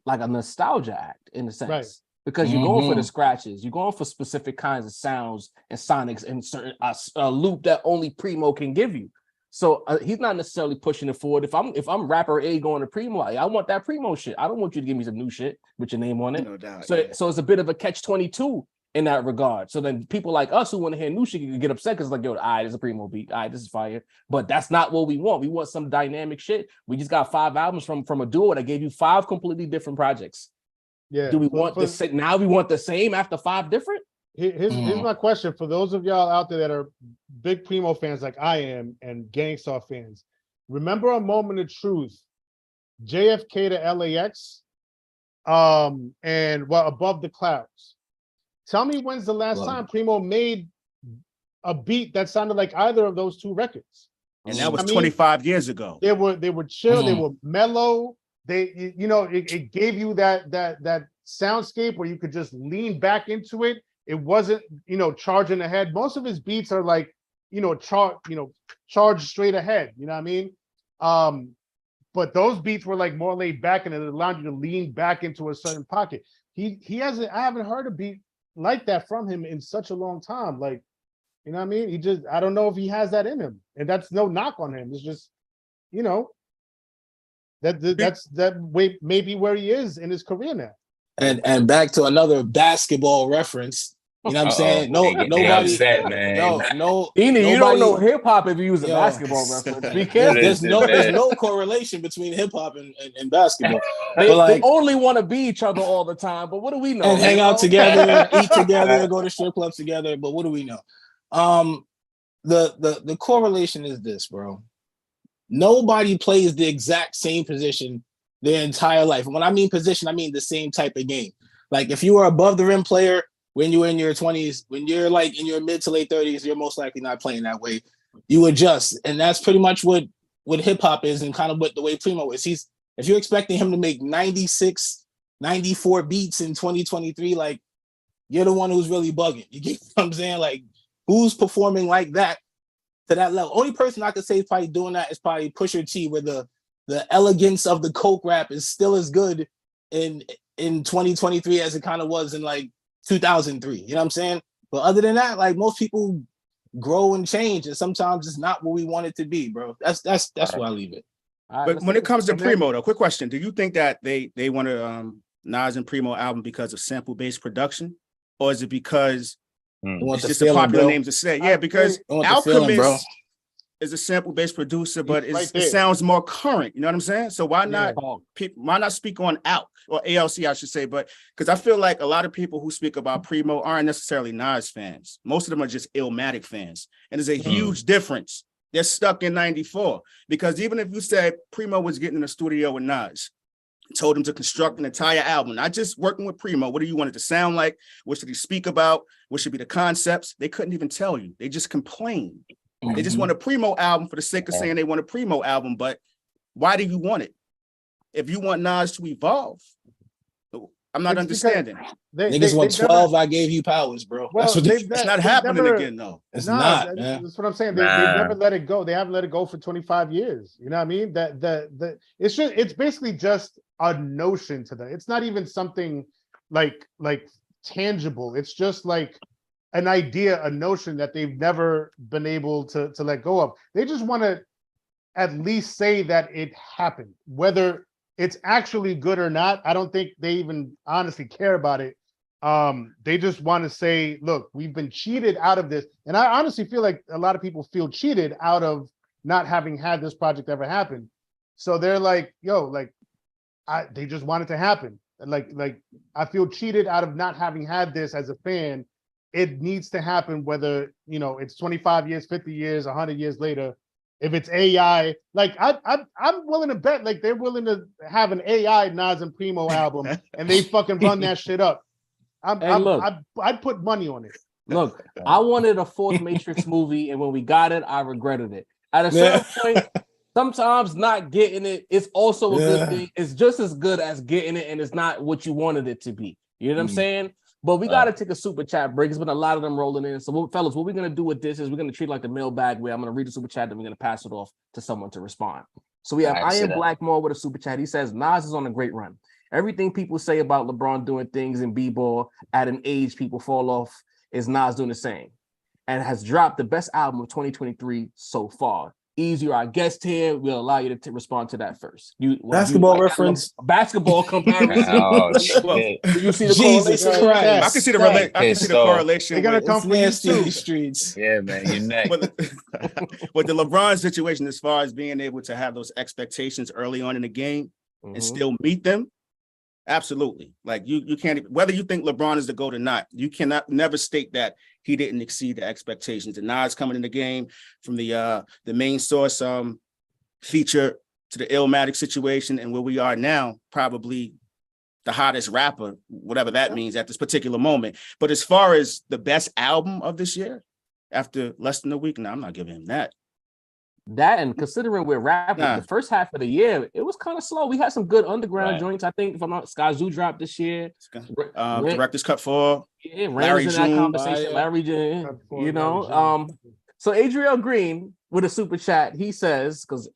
like a nostalgia act in a sense. Right. Because you're going for the scratches, you're going for specific kinds of sounds and sonics and certain a loop that only Primo can give you. So he's not necessarily pushing it forward. If I'm rapper A going to Primo, I want that Primo shit. I don't want you to give me some new shit with your name on it. No doubt. So it's a bit of a catch-22 in that regard. So then people like us who want to hear new shit can get upset because like, yo, all right, it's a Primo beat. All right, this is fire. But that's not what we want. We want some dynamic shit. We just got 5 albums from a duo that gave you 5 completely different projects. Yeah. Do we want the same? Now we want the same after 5 different? Here's my question for those of y'all out there that are big Primo fans like I am and Gangstar fans. Remember a moment of truth, JFK to LAX, and Above the Clouds. Tell me when's the last time Primo made a beat that sounded like either of those 2 records? And that was 25 years ago. They were chill, they were mellow. It gave you that soundscape where you could just lean back into it. It wasn't, charging ahead. Most of his beats are like, charge straight ahead. You know what I mean? But those beats were like more laid back, and it allowed you to lean back into a certain pocket. I haven't heard a beat like that from him in such a long time. Like, you know what I mean? I don't know if he has that in him, and that's no knock on him. It's just, that's maybe where he is in his career now. And back to another basketball reference. You know what I'm saying? Nobody upset, man. You don't know hip hop if you use a basketball reference. Be careful. There's no correlation between hip hop and basketball. They only want to be each other all the time. But what do we know? And hang out together, eat together, go to strip clubs together. But what do we know? The correlation is this, bro. Nobody plays the exact same position their entire life. And when I mean position, I mean the same type of game. Like if you were above the rim player when you were in your 20s, when you're like in your mid to late 30s, you're most likely not playing that way. You adjust. And that's pretty much what hip hop is, and kind of what the way Primo is. If you're expecting him to make 96, 94 beats in 2023, like you're the one who's really bugging. You get what I'm saying? Like who's performing like that to that level. Only person I could say is probably doing that is probably Pusha T, where the elegance of the coke rap is still as good in 2023 as it kind of was in like 2003. You know what I'm saying? But other than that, like most people grow and change, and sometimes it's not what we want it to be, bro. That's where I leave it. But when it comes to Primo, though, quick question: do you think that they want a Nas and Primo album because of sample-based production, or is it because it's just a popular name to say? Yeah, because Alchemist is a sample-based producer, but it sounds more current. You know what I'm saying? So why not speak on ALC, I should say? But because I feel like a lot of people who speak about Primo aren't necessarily Nas fans. Most of them are just Illmatic fans, and there's a huge difference. They're stuck in 94, because even if you said Primo was getting in the studio with Nas, told him to construct an entire album, not just working with Primo, what do you want it to sound like? What should he speak about? What should be the concepts? They couldn't even tell you. They just complained. They just want a Primo album for the sake of saying they want a Primo album, but why do you want it? If you want Nas to evolve, I'm not understanding. Niggas want 12, I gave you powers, bro. Well, it's not happening again, though. It's not, man. That's what I'm saying. They never let it go. They haven't let it go for 25 years. You know what I mean? It's basically just a notion to them. It's not even something like tangible. It's just like an idea, a notion that they've never been able to let go of. They just want to at least say that it happened. Whether it's actually good or not, I don't think they even honestly care about it. They just want to say, look, we've been cheated out of this. And I honestly feel like a lot of people feel cheated out of not having had this project ever happen. So they're like, yo, like, they just want it to happen. Like I feel cheated out of not having had this as a fan. It needs to happen, whether, you know, it's 25 years, 50 years, 100 years later. If it's AI, like I'm willing to bet, like they're willing to have an AI Nas and Primo album, and they fucking run that shit up. I'd put money on it. Look, I wanted a fourth Matrix movie, and when we got it, I regretted it. At a certain point, sometimes not getting it is also a good thing. It's just as good as getting it, and it's not what you wanted it to be. You know what I'm saying? But we got to take a super chat break. There's been a lot of them rolling in. So, fellas, what we're going to do with this is we're going to treat it like the mailbag where I'm going to read the super chat, then we're going to pass it off to someone to respond. So we have I Am Blackmore with a super chat. He says, Nas is on a great run. Everything people say about LeBron doing things in b-ball at an age people fall off is Nas doing the same, and has dropped the best album of 2023 so far. Ease, you're our guest here. We'll allow you to respond to that first. Basketball reference? Basketball comparison. Oh, shit. Do you see the Jesus correlation? Christ. I can see the correlation. They're gonna come for you too. These streets. Yeah, man, you're next. With the LeBron situation, as far as being able to have those expectations early on in the game and still meet them, absolutely. Like you can't, whether you think LeBron is the GOAT or not, you cannot never state that he didn't exceed the expectations. And Nas coming in the game from the main source feature to the Illmatic situation, and where we are now, probably the hottest rapper, whatever that means at this particular moment. But as far as the best album of this year, after less than a week, no, I'm not giving him that. That, and considering we're rapping, the first half of the year, it was kind of slow. We had some good underground joints. I think, if I'm not, Sky Zoo dropped this year. Director's Cut 4. Yeah, Larry in that conversation. Larry June, you know. So Adriel Green with a super chat, he says, because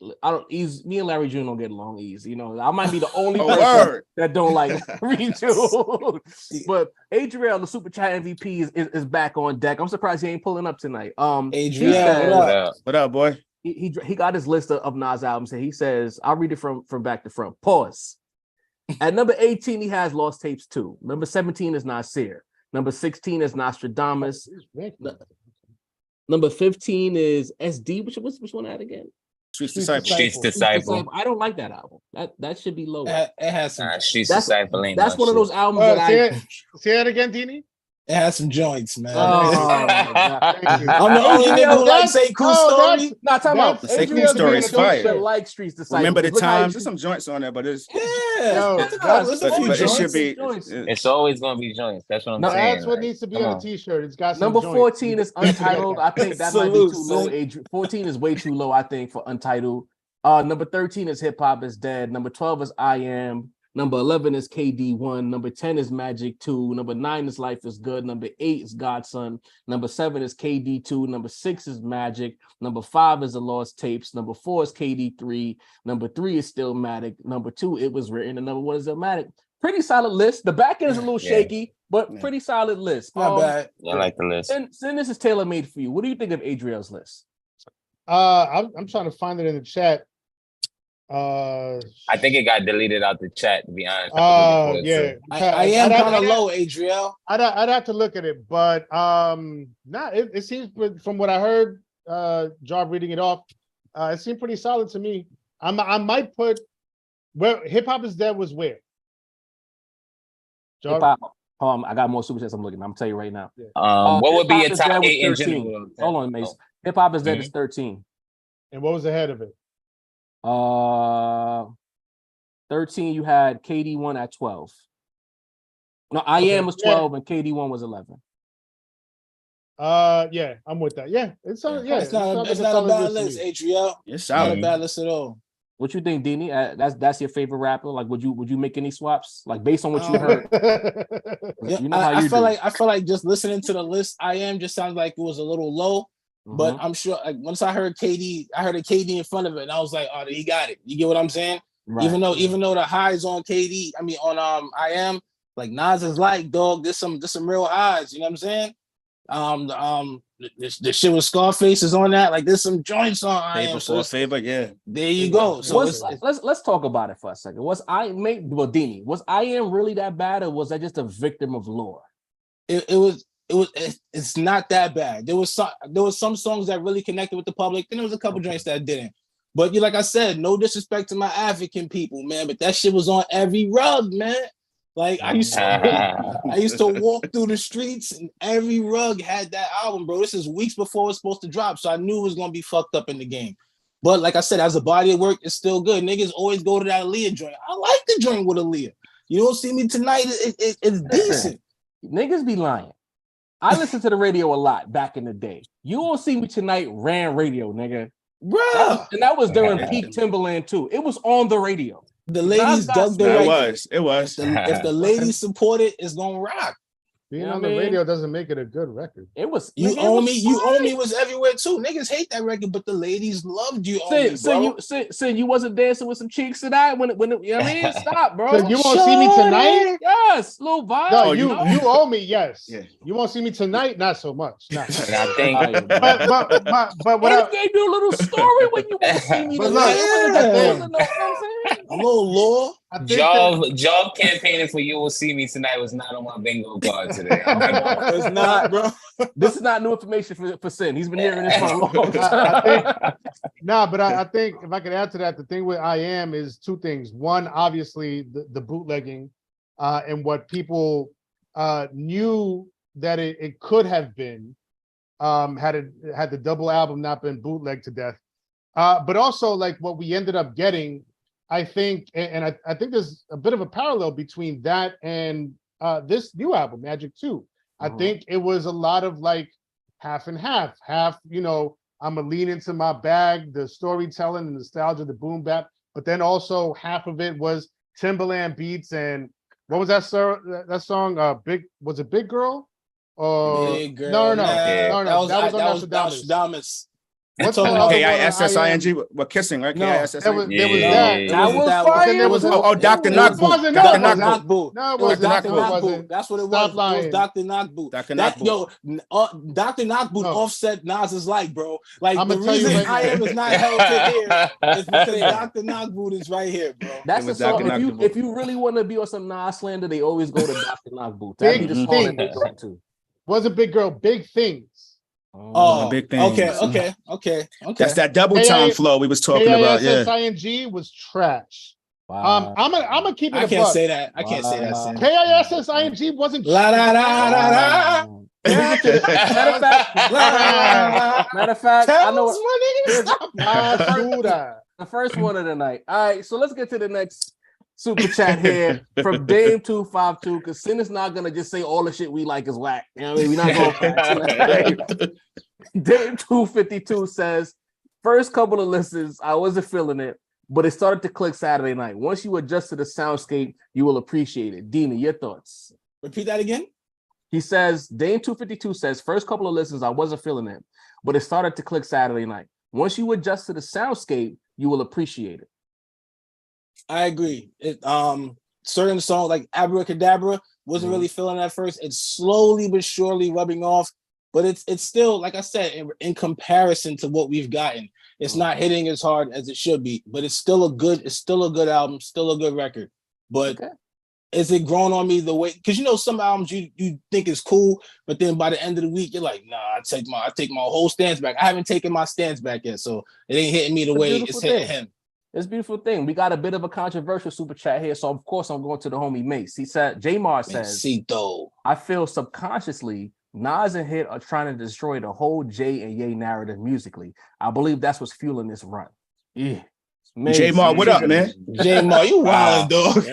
me and Larry June don't get along easy. You know, I might be the only person that don't like Larry June. But Adriel, the super chat MVP, is back on deck. I'm surprised he ain't pulling up tonight. Adriel, what up, boy? He got his list of Nas albums, and he says, I'll read it from back to front. Pause. At number 18, he has Lost Tapes 2. Number 17 is Nasir. Number 16 is Nostradamus. Number 15 is SD. Which one had again? Streets Disciple. Streets Disciple. I don't like that album. That should be lower. It has some. Streets Disciple. That's one of those albums that say it again, Dini. It has some joints, man. Oh, I'm the only nigga who likes say cool story. Not talking about the Say Cool Story is fire. Like Streets Disciple. Remember the times? There's some joints on there, but it's it should be. It's always gonna be joints. That's what I'm saying. That's what needs to be on a t-shirt. It's got some number joints. 14 is Untitled. I think that might be too low. 14 is way too low, I think, for Untitled. Number 13 is Hip Hop is Dead. Number 12 is I Am. Number 11 is KD1. Number 10 is Magic 2. Number 9 is Life is Good. Number 8 is Godson. Number 7 is KD2. Number 6 is Magic. Number 5 is The Lost Tapes. Number 4 is KD3. Number 3 is Stillmatic. Number 2, It Was Written. And number 1 is Illmatic. Pretty solid list. The back end is a little shaky, but pretty solid list. Not bad. I like the list. And this is tailor-made for you. What do you think of Adriel's list? I'm trying to find it in the chat. I think it got deleted out the chat, to be honest. Yeah. I am kind of low, Adriel. I'd have to look at it, but it seems from what I heard, Job reading it off, it seemed pretty solid to me. I might put where Hip Hop Is Dead was where. Hip Hop. I got more super chats I'm looking. I'm gonna tell you right now. What would be a top 8 in 13. general? Hold on, Mace. Hip Hop Is Dead is 13. And what was ahead of it? 13, you had KD1 at 12. No, I Am was 12 and KD1 was 11. Yeah, I'm with that. Yeah, it's not a bad list, Adriel. It's Not solid. a bad list at all. What you think, Dini? That's your favorite rapper? Like, would you make any swaps? Like, based on what you heard? Yeah, You know how you I feel like just listening to the list, I Am just sounds like it was a little low. But I'm sure, like, once I heard KD, I heard a KD in front of it, and I was like, "Oh, he got it." You get what I'm saying? Right. Even though the highs on KD, I mean on I Am, like Nas is like, dog. There's some real highs. You know what I'm saying? The shit with Scarface is on that. Like, there's some joints on I Am. So Favor, yeah. there you go. So let's talk about it for a second. Dini, was I Am really that bad, or was I just a victim of lore? It's not that bad. There was some songs that really connected with the public, and there was a couple joints that didn't. But like I said, no disrespect to my African people, man, but that shit was on every rug, man. Like, I used to walk through the streets, and every rug had that album, bro. This is weeks before it's supposed to drop, so I knew it was gonna be fucked up in the game. But like I said, as a body of work, it's still good. Niggas always go to that Aaliyah joint. I like the joint with Aaliyah. You don't see me tonight. It's decent. Niggas be lying. I listened to the radio a lot back in the day. You won't see me tonight ran radio, nigga. Bro. And that was during peak Timberland too. It was on the radio. The ladies dug the right. It was. If the ladies support it, it's gonna rock. Being on the radio doesn't make it a good record. It was. You owe me was everywhere too. Niggas hate that record, but the ladies loved you. So you wasn't dancing with some cheeks tonight when you know what I mean? Stop, bro. So you won't see me tonight? Yes, little vibe. No, you owe me, yes. Yeah. You won't see me tonight, not so much. Not. And I think but what I gave you a little story when you won't see me tonight. A little lore. Job campaigning for You Will See Me Tonight was not on my bingo card today. It's not, bro. This is not new information for Sin. He's been hearing this for a long time. I think if I could add to that, the thing with I Am is two things. One, obviously, the bootlegging and what people knew that it could have been had the double album not been bootlegged to death. But also, like, what we ended up getting, I think, and I think there's a bit of a parallel between that and this new album, Magic 2. I think it was a lot of like half and half. Half, I'm gonna lean into my bag, the storytelling, the nostalgia, the boom bap, but then also half of it was Timberland beats. And what was that song? Was it Big Girl? Big Girl. No. That was Nostradamus. What's KISSING? We're kissing, right? No, KISSING. there was that. That was Dr. Knockboot. Dr. Knockboot. No, it wasn't. Dr. Knockboot. That's what it was. It was Dr. Knockboot. Dr. Knockboot offset Nas's light, bro. Like, the reason I Am is not held to here is because Dr. Knockboot is right here, bro. That's the song. If you really want to be on some Nas slander, they always go to Dr. Knockboot. That'd be the song that they go to. Wasn't Big Girl, Big Things. Oh, big thing. Okay. That's that double time flow we was talking about. Yeah, KISSING was trash. Wow. I'm gonna keep it. I can't say that. I can't say that. KISSING wasn't. La la la la la. Matter of fact, I know the first one of the night. All right, so let's get to the next super chat here from Dame 252, because Sin is not gonna just say all the shit we like is whack. You know what I mean? We're not going Dame 252 says, first couple of listens, I wasn't feeling it, but it started to click Saturday night. Once you adjust to the soundscape, you will appreciate it. Dina, your thoughts? Repeat that again. He says, Dame 252 says, first couple of listens, I wasn't feeling it, but it started to click Saturday night. Once you adjust to the soundscape, you will appreciate it. I agree. Certain songs like Abracadabra wasn't really feeling at first. It's slowly but surely rubbing off, but it's still, like I said, in comparison to what we've gotten, it's not hitting as hard as it should be. But it's still a good album, still a good record. But is it grown on me the way? Because some albums you think is cool, but then by the end of the week you're like, nah, I take my whole stance back. I haven't taken my stance back yet, so it ain't hitting me the way it's hitting him. It's a beautiful thing. We got a bit of a controversial super chat here, so of course I'm going to the homie Mace. He said, Jamar says, I feel subconsciously Nas and Hit are trying to destroy the whole Jay and Ye narrative musically. I believe that's what's fueling this run. Yeah. J-Mar, what up, man? J-Mar, you wild, dog.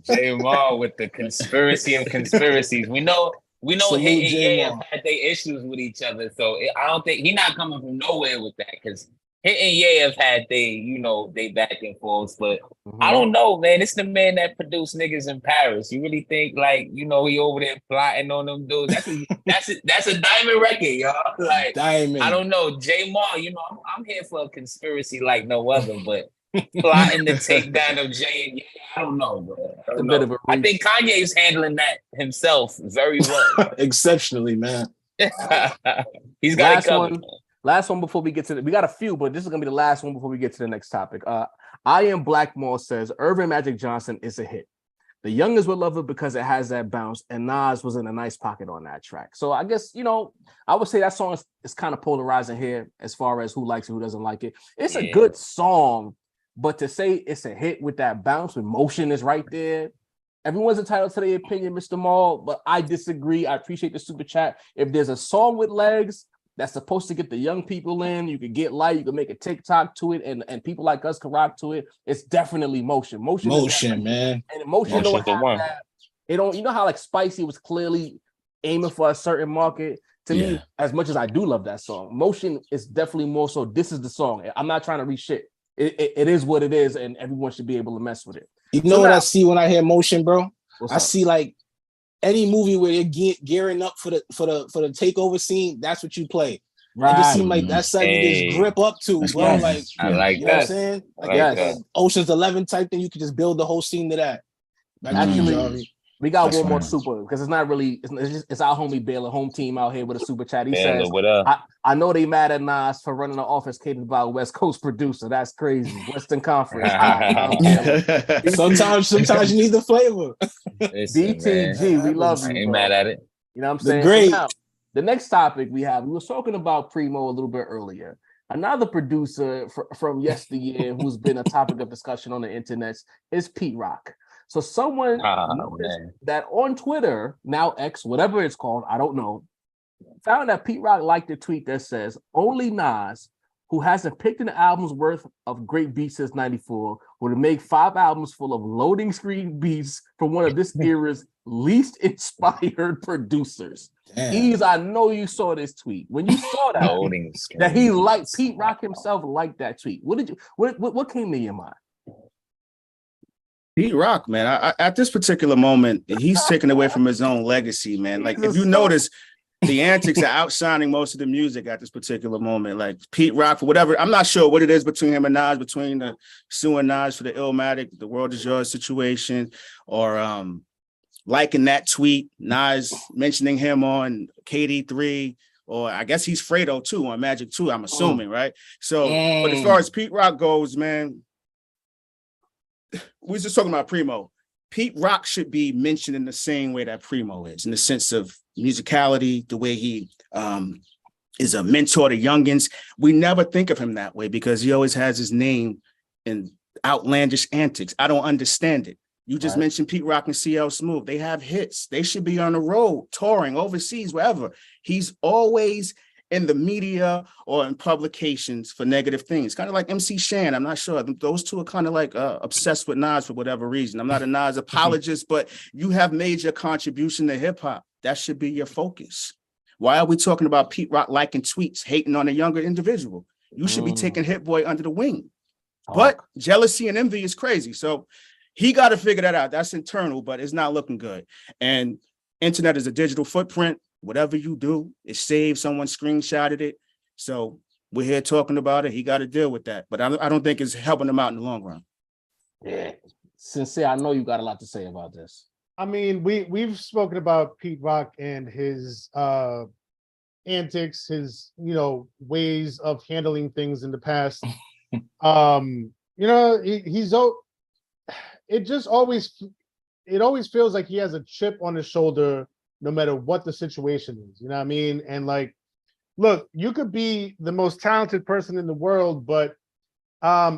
J-Mar with the conspiracy of conspiracies. We know Hit and Ye have had their issues with each other, so I don't think he's not coming from nowhere with that, because Hit and Ye have had they back and forth, but I don't know, man. It's the man that produced Niggas in Paris. You really think he over there plotting on them dudes? That's a diamond record, y'all. Like diamond. I don't know, J-Mar. I'm here for a conspiracy like no other, but plotting the takedown of Jay and Ye, I don't know, bro. I think Kanye's handling that himself very well, exceptionally, man. He's got it covered. Last one before we get to we got a few, but this is gonna be the last one before we get to the next topic. I Am Blackmore says Irvin Magic Johnson is a hit. The youngest will love it because it has that bounce, and Nas was in a nice pocket on that track. So I guess I would say that song is kind of polarizing here as far as who likes it, who doesn't like it. It's a good song, but to say it's a hit with that bounce, with motion is right there. Everyone's entitled to their opinion, Mr. Maul, but I disagree. I appreciate the super chat. If there's a song with legs that's supposed to get the young people in, you could get light, you can make a TikTok to it, and people like us can rock to it. It's definitely motion. Motion, man. And motion don't have that. It don't, how like Spicy was clearly aiming for a certain market. To me, as much as I do love that song, motion is definitely more so. This is the song. I'm not trying to reach shit. It is what it is, and everyone should be able to mess with it. What I see when I hear motion, bro? I see like any movie where they're gearing up for the takeover scene, that's what you play. Right. It just seems like that's something you just grip up to, bro. Yes. Like I like you that. Know what I'm saying? Like Ocean's 11 type thing, you could just build the whole scene to that. Actually, we got one more super because it's not really it's our homie Baylor, home team out here with a super chat. He says, I know they mad at Nas for running an office catered by a West Coast producer. That's crazy. Western Conference. Sometimes you need the flavor. BTG, we love you. I ain't mad at it. You know what I'm saying? Great. So now, the next topic we were talking about Primo a little bit earlier. Another producer from yesteryear who's been a topic of discussion on the internet is Pete Rock. So someone noticed that on Twitter, now X, whatever it's called, I don't know, found that Pete Rock liked a tweet that says, only Nas, who hasn't picked an album's worth of great beats since 94, would make 5 albums full of loading screen beats from one of this era's least inspired producers. Ease, I know you saw this tweet. When you saw that, that he liked, Pete Rock himself liked that tweet. What came to your mind? Pete Rock, man, I, at this particular moment, he's taken away from his own legacy, man. Like, if you notice, the antics are outshining most of the music at this particular moment. Like, Pete Rock, for whatever, I'm not sure what it is between him and Nas, between the suing Nas for the Illmatic, the World Is Yours situation, or liking that tweet, Nas mentioning him on KD3, or I guess he's Fredo too on Magic 2, I'm assuming, right? So, but as far as Pete Rock goes, man, we was just talking about Primo. Pete Rock should be mentioned in the same way that Primo is, in the sense of musicality, the way he is a mentor to youngins. We never think of him that way because he always has his name in outlandish antics. I don't understand it. You just mentioned Pete Rock and CL Smooth. They have hits. They should be on the road, touring, overseas, wherever. He's always in the media or in publications for negative things. Kind of like MC Shan. I'm not sure. Those two are kind of like obsessed with Nas for whatever reason. I'm not a Nas apologist, but you have made your contribution to hip hop. That should be your focus. Why are we talking about Pete Rock liking tweets, hating on a younger individual? You should be taking Hit Boy under the wing. But jealousy and envy is crazy. So he got to figure that out. That's internal, but it's not looking good. And internet is a digital footprint. Whatever you do, it's saved. Someone screenshotted it. So we're here talking about it. He got to deal with that. But I don't think it's helping him out in the long run. Yeah. Sincere, I know you got a lot to say about this. I mean, we've spoken about Pete Rock and his antics, his ways of handling things in the past. It always feels like he has a chip on his shoulder no matter what the situation is. You know what I mean? And like, look, you could be the most talented person in the world, but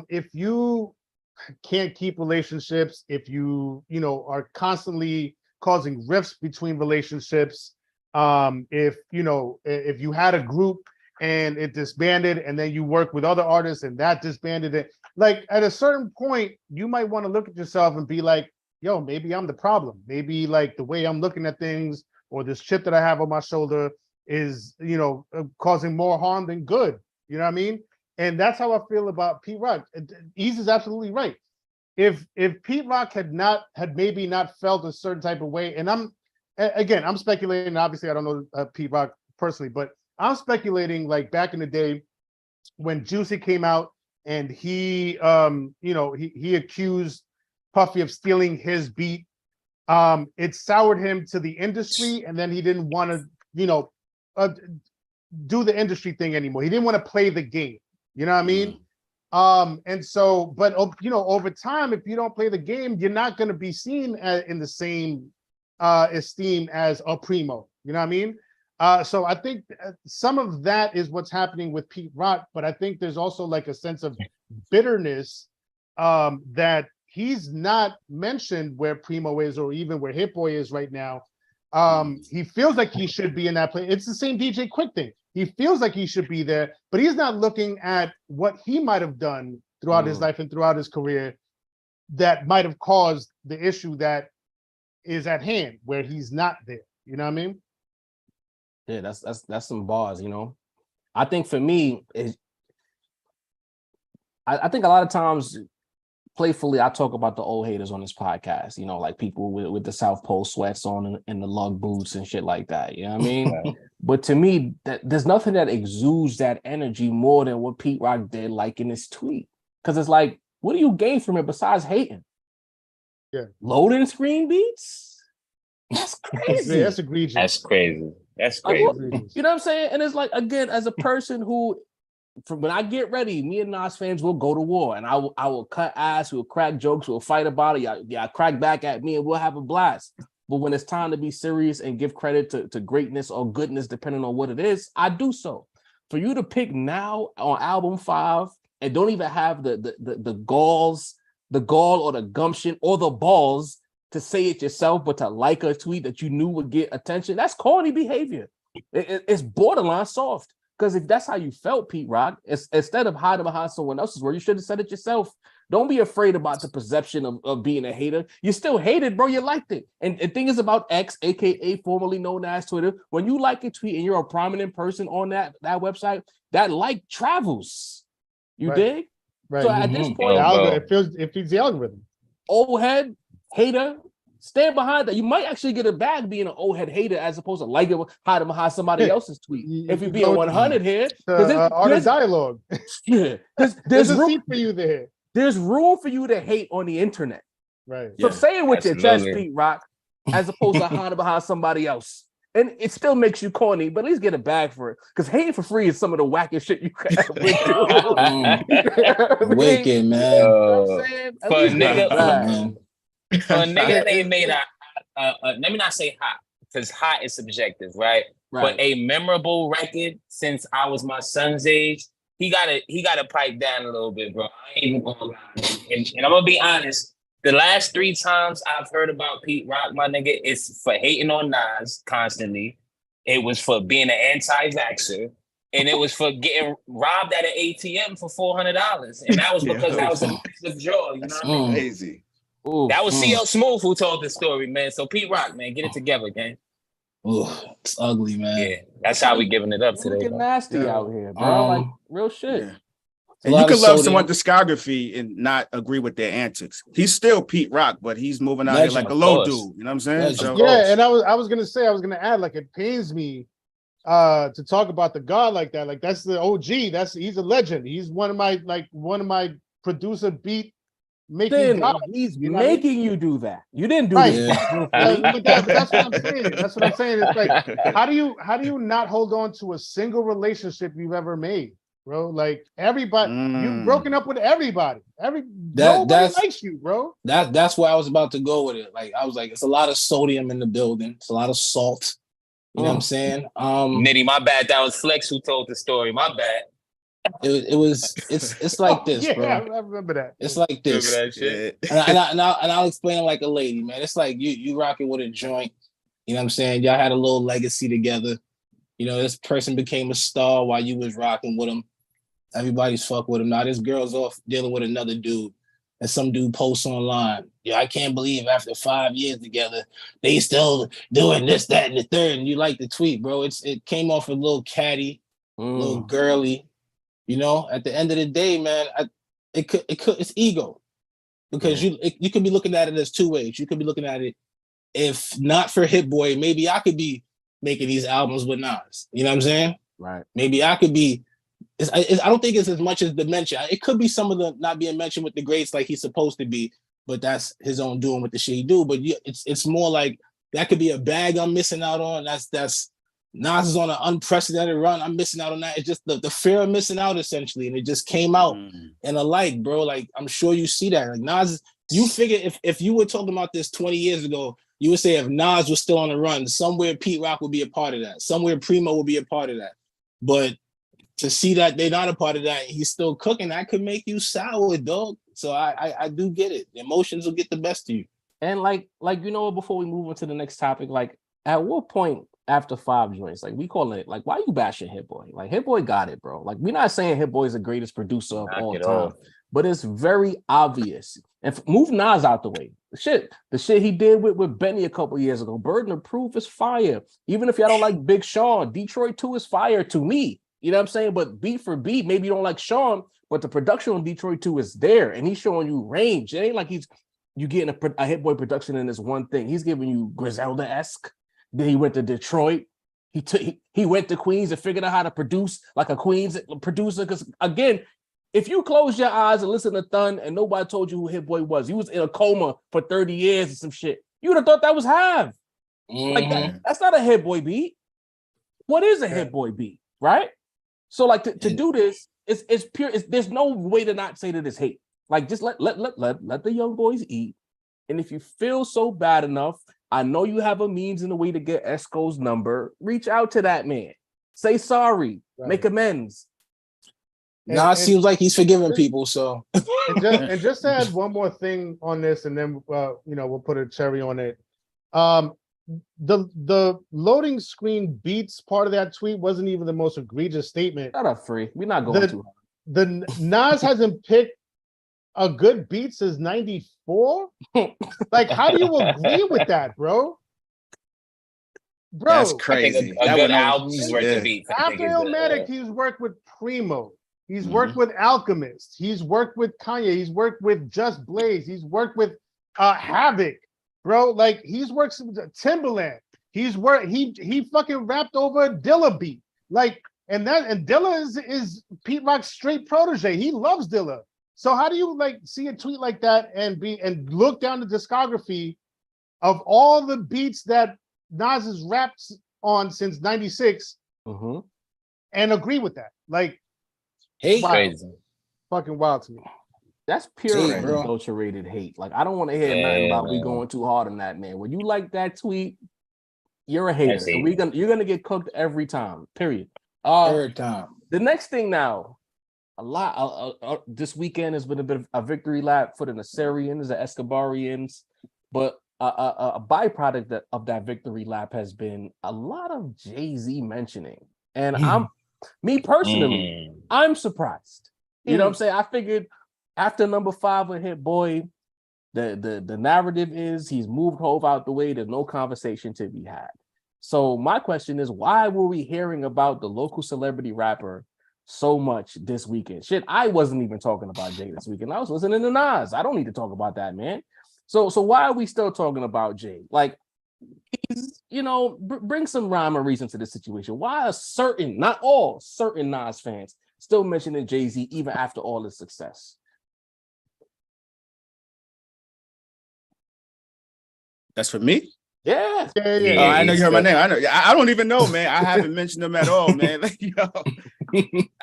if you can't keep relationships, if you are constantly causing rifts between relationships, if you had a group and it disbanded and then you work with other artists and that disbanded it, like at a certain point you might want to look at yourself and be like, yo, maybe I'm the problem. Maybe like the way I'm looking at things or this chip that I have on my shoulder is causing more harm than good. You know what I mean? And that's how I feel about Pete Rock. Ease is absolutely right. If Pete Rock had maybe not felt a certain type of way, and I'm speculating. Obviously, I don't know Pete Rock personally, but I'm speculating like back in the day when Juicy came out and he accused Puffy of stealing his beat. It soured him to the industry, and then he didn't want to, do the industry thing anymore. He didn't want to play the game. You know what I mean? And so, but over time, if you don't play the game, you're not going to be seen in the same esteem as a Primo. You know what I mean? So I think some of that is what's happening with Pete Rock, but I think there's also like a sense of bitterness that he's not mentioned where Primo is or even where Hit Boy is right now. He feels like he should be in that place. It's the same DJ Quick thing. He feels like he should be there, but he's not looking at what he might have done throughout his life and throughout his career that might have caused the issue that is at hand where he's not there. You know what I mean? Yeah, that's some bars, I think for me, I think a lot of times, playfully, I talk about the old haters on this podcast, like people with the South Pole sweats on and the lug boots and shit like that. You know what I mean? Right. But to me, there's nothing that exudes that energy more than what Pete Rock did, like in his tweet. Because it's like, what do you gain from it besides hating? Yeah. Loading screen beats? That's crazy. That's egregious. That's crazy. That's Like, crazy. you know what I'm saying? And it's like, again, as a person who, when I get ready, me and Nas fans will go to war, and I will cut ass, we'll crack jokes, we'll fight about it. Yeah, crack back at me, and we'll have a blast. But when it's time to be serious and give credit to greatness or goodness, depending on what it is, I do so. For you to pick now on album 5 and don't even have the gall or the gumption or the balls to say it yourself, but to like a tweet that you knew would get attention, that's corny behavior. It's borderline soft. Because if that's how you felt, Pete Rock, instead of hiding behind someone else's word, you should have said it yourself. Don't be afraid about the perception of being a hater. You still hated, bro. You liked it. And the thing is about X, aka formerly known as Twitter, when you like a tweet and you're a prominent person on that website, that like travels. You dig? Right. So at this point, it feeds the algorithm. Old head, hater, stand behind that. You might actually get a bag being an old head hater as opposed to like it hiding behind somebody else's tweet. If you're being 100 here, art of dialogue. Yeah, there's a seat for you there. There's room for you to hate on the internet. Right. So say it with your chest, Pete Rock, as opposed to hiding behind somebody else. And it still makes you corny, but at least get a bag for it. Because hating for free is some of the wackest shit you could ever do. Wicked, man. You know what I'm saying? For a nigga, they made let me not say hot, because hot is subjective, right? But a memorable record since I was my son's age, he gotta pipe down a little bit, bro. I ain't even gonna lie. And I'm gonna be honest, the last 3 times I've heard about Pete Rock, my nigga, it's for hating on Nas constantly. It was for being an anti-vaxxer. And it was for getting robbed at an ATM for $400. And that was because that was a massive joy, you know what I mean? Crazy. That was CL Smooth who told the story, man. So Pete Rock, man, get it together, gang. Ooh, it's ugly, man. Yeah, that's how we giving it up today. Looking nasty out here, bro. Like real shit. And you can love someone's discography and not agree with their antics. He's still Pete Rock, but he's moving out here like a low dude. You know what I'm saying? So, yeah, and I was gonna add, like, it pains me to talk about the God like that. Like, that's the OG. He's a legend. He's one of my producer beat making gods. He's making you do that. You didn't do this. But that's what I'm saying. That's what I'm saying. It's like, how do you not hold on to a single relationship you've ever made, bro? Like, everybody, you've broken up with everybody. Nobody likes you, bro. That's where I was about to go with it. Like, I was like, it's a lot of sodium in the building. It's a lot of salt. You know what I'm saying? Nitty, my bad. That was Flex who told the story. My bad. It's like this, bro. I remember that. It's like this. Remember that shit? And I'll explain it like a lady, man. It's like you rocking with a joint. You know what I'm saying? Y'all had a little legacy together. You know, this person became a star while you was rocking with him. Everybody's fuck with him. Now this girl's off dealing with another dude. And some dude posts online, I can't believe after 5 years together, they still doing this, that, and the third. And you like the tweet, bro. It came off a little catty, a little girly. You know, at the end of the day, man, it's ego. Because you could be looking at it as two ways. You could be looking at it, if not for Hit Boy, maybe I could be making these albums with Nas. You know what I'm saying? Right. Maybe I could be. I don't think it's as much as the mention. It could be some of the not being mentioned with the greats like he's supposed to be, but that's his own doing with the shit he do. But it's more like that could be a bag I'm missing out on. That's Nas is on an unprecedented run. I'm missing out on that. It's just the fear of missing out, essentially. And it just came out and alike, bro. Like, I'm sure you see that. Like, Nas, you figure if you were talking about this 20 years ago, you would say if Nas was still on the run, somewhere Pete Rock would be a part of that. Somewhere Primo would be a part of that. But to see that they're not a part of that, he's still cooking, that could make you sour, dog. So I do get it. The emotions will get the best of you. And like you know, before we move on to the next topic, like, at what point after 5 joints, like, we call it, like, why you bashing Hit Boy? Like, Hit Boy got it, bro. Like, we're not saying Hit Boy is the greatest producer of all time, but it's very obvious. And move Nas out the way. The shit he did with Benny a couple years ago, Burden of Proof is fire. Even if y'all don't like Big Sean, Detroit 2 is fire to me. You know what I'm saying? But beat for beat, maybe you don't like Sean, but the production on Detroit 2 is there, and he's showing you range. It ain't like you getting a Hit Boy production in this one thing. He's giving you Griselda-esque. Then he went to Detroit. He went to Queens and figured out how to produce like a Queens producer. Because again, if you close your eyes and listen to Thun and nobody told you who Hit Boy was, he was in a coma for 30 years or some shit, you would have thought that was Hav. Like, that's not a Hit Boy beat. What is a Hit Boy beat, right? So, like, to do this, it's pure. There's no way to not say that it's hate. Like, just let the young boys eat. And if you feel so bad enough, I know you have a means and a way to get Esco's number. Reach out to that man. Say sorry. Right. Make amends. Nah, it seems like he's forgiving people. So, and just to add one more thing on this, and then we'll put a cherry on it. The loading screen beats part of that tweet wasn't even the most egregious statement. Shut up, Free. We're not going too hard. The Nas hasn't picked a good beat since '94. Like, how do you agree with that, bro? That's crazy. I think a good album's worth the beats. After Illmatic, he's worked with Primo. He's worked with Alchemist. He's worked with Kanye. He's worked with Just Blaze. He's worked with Havoc. Bro, like, he's worked with Timbaland. He fucking rapped over a Dilla beat. Like, and Dilla is Pete Rock's straight protege. He loves Dilla. So how do you, like, see a tweet like that and look down the discography of all the beats that Nas has rapped on since '96 and agree with that? Like, hate, crazy, fucking wild to me. That's pure adulterated hate. Like, I don't want to hear nothing about we going too hard on that, man. When you like that tweet, you're a hater. And you're gonna get cooked every time. Period. Every time. The next thing now, this weekend has been a bit of a victory lap for the Nasarians, the Escobarians, but a byproduct of that victory lap has been a lot of Jay-Z mentioning, and me personally, I'm surprised. You know what I'm saying? I figured after number 5 with Hit Boy, the narrative is he's moved Hov out the way. There's no conversation to be had. So my question is, why were we hearing about the local celebrity rapper so much this weekend. Shit, I wasn't even talking about Jay this weekend. I was listening to Nas. I don't need to talk about that, man. So why are we still talking about Jay? Like, he's, bring some rhyme or reason to this situation. Why are certain, not all, certain Nas fans still mentioning Jay-Z even after all his success? That's for me? Yeah. Oh, I know you heard my name. I know. I don't even know, man. I haven't mentioned them at all, man. Like,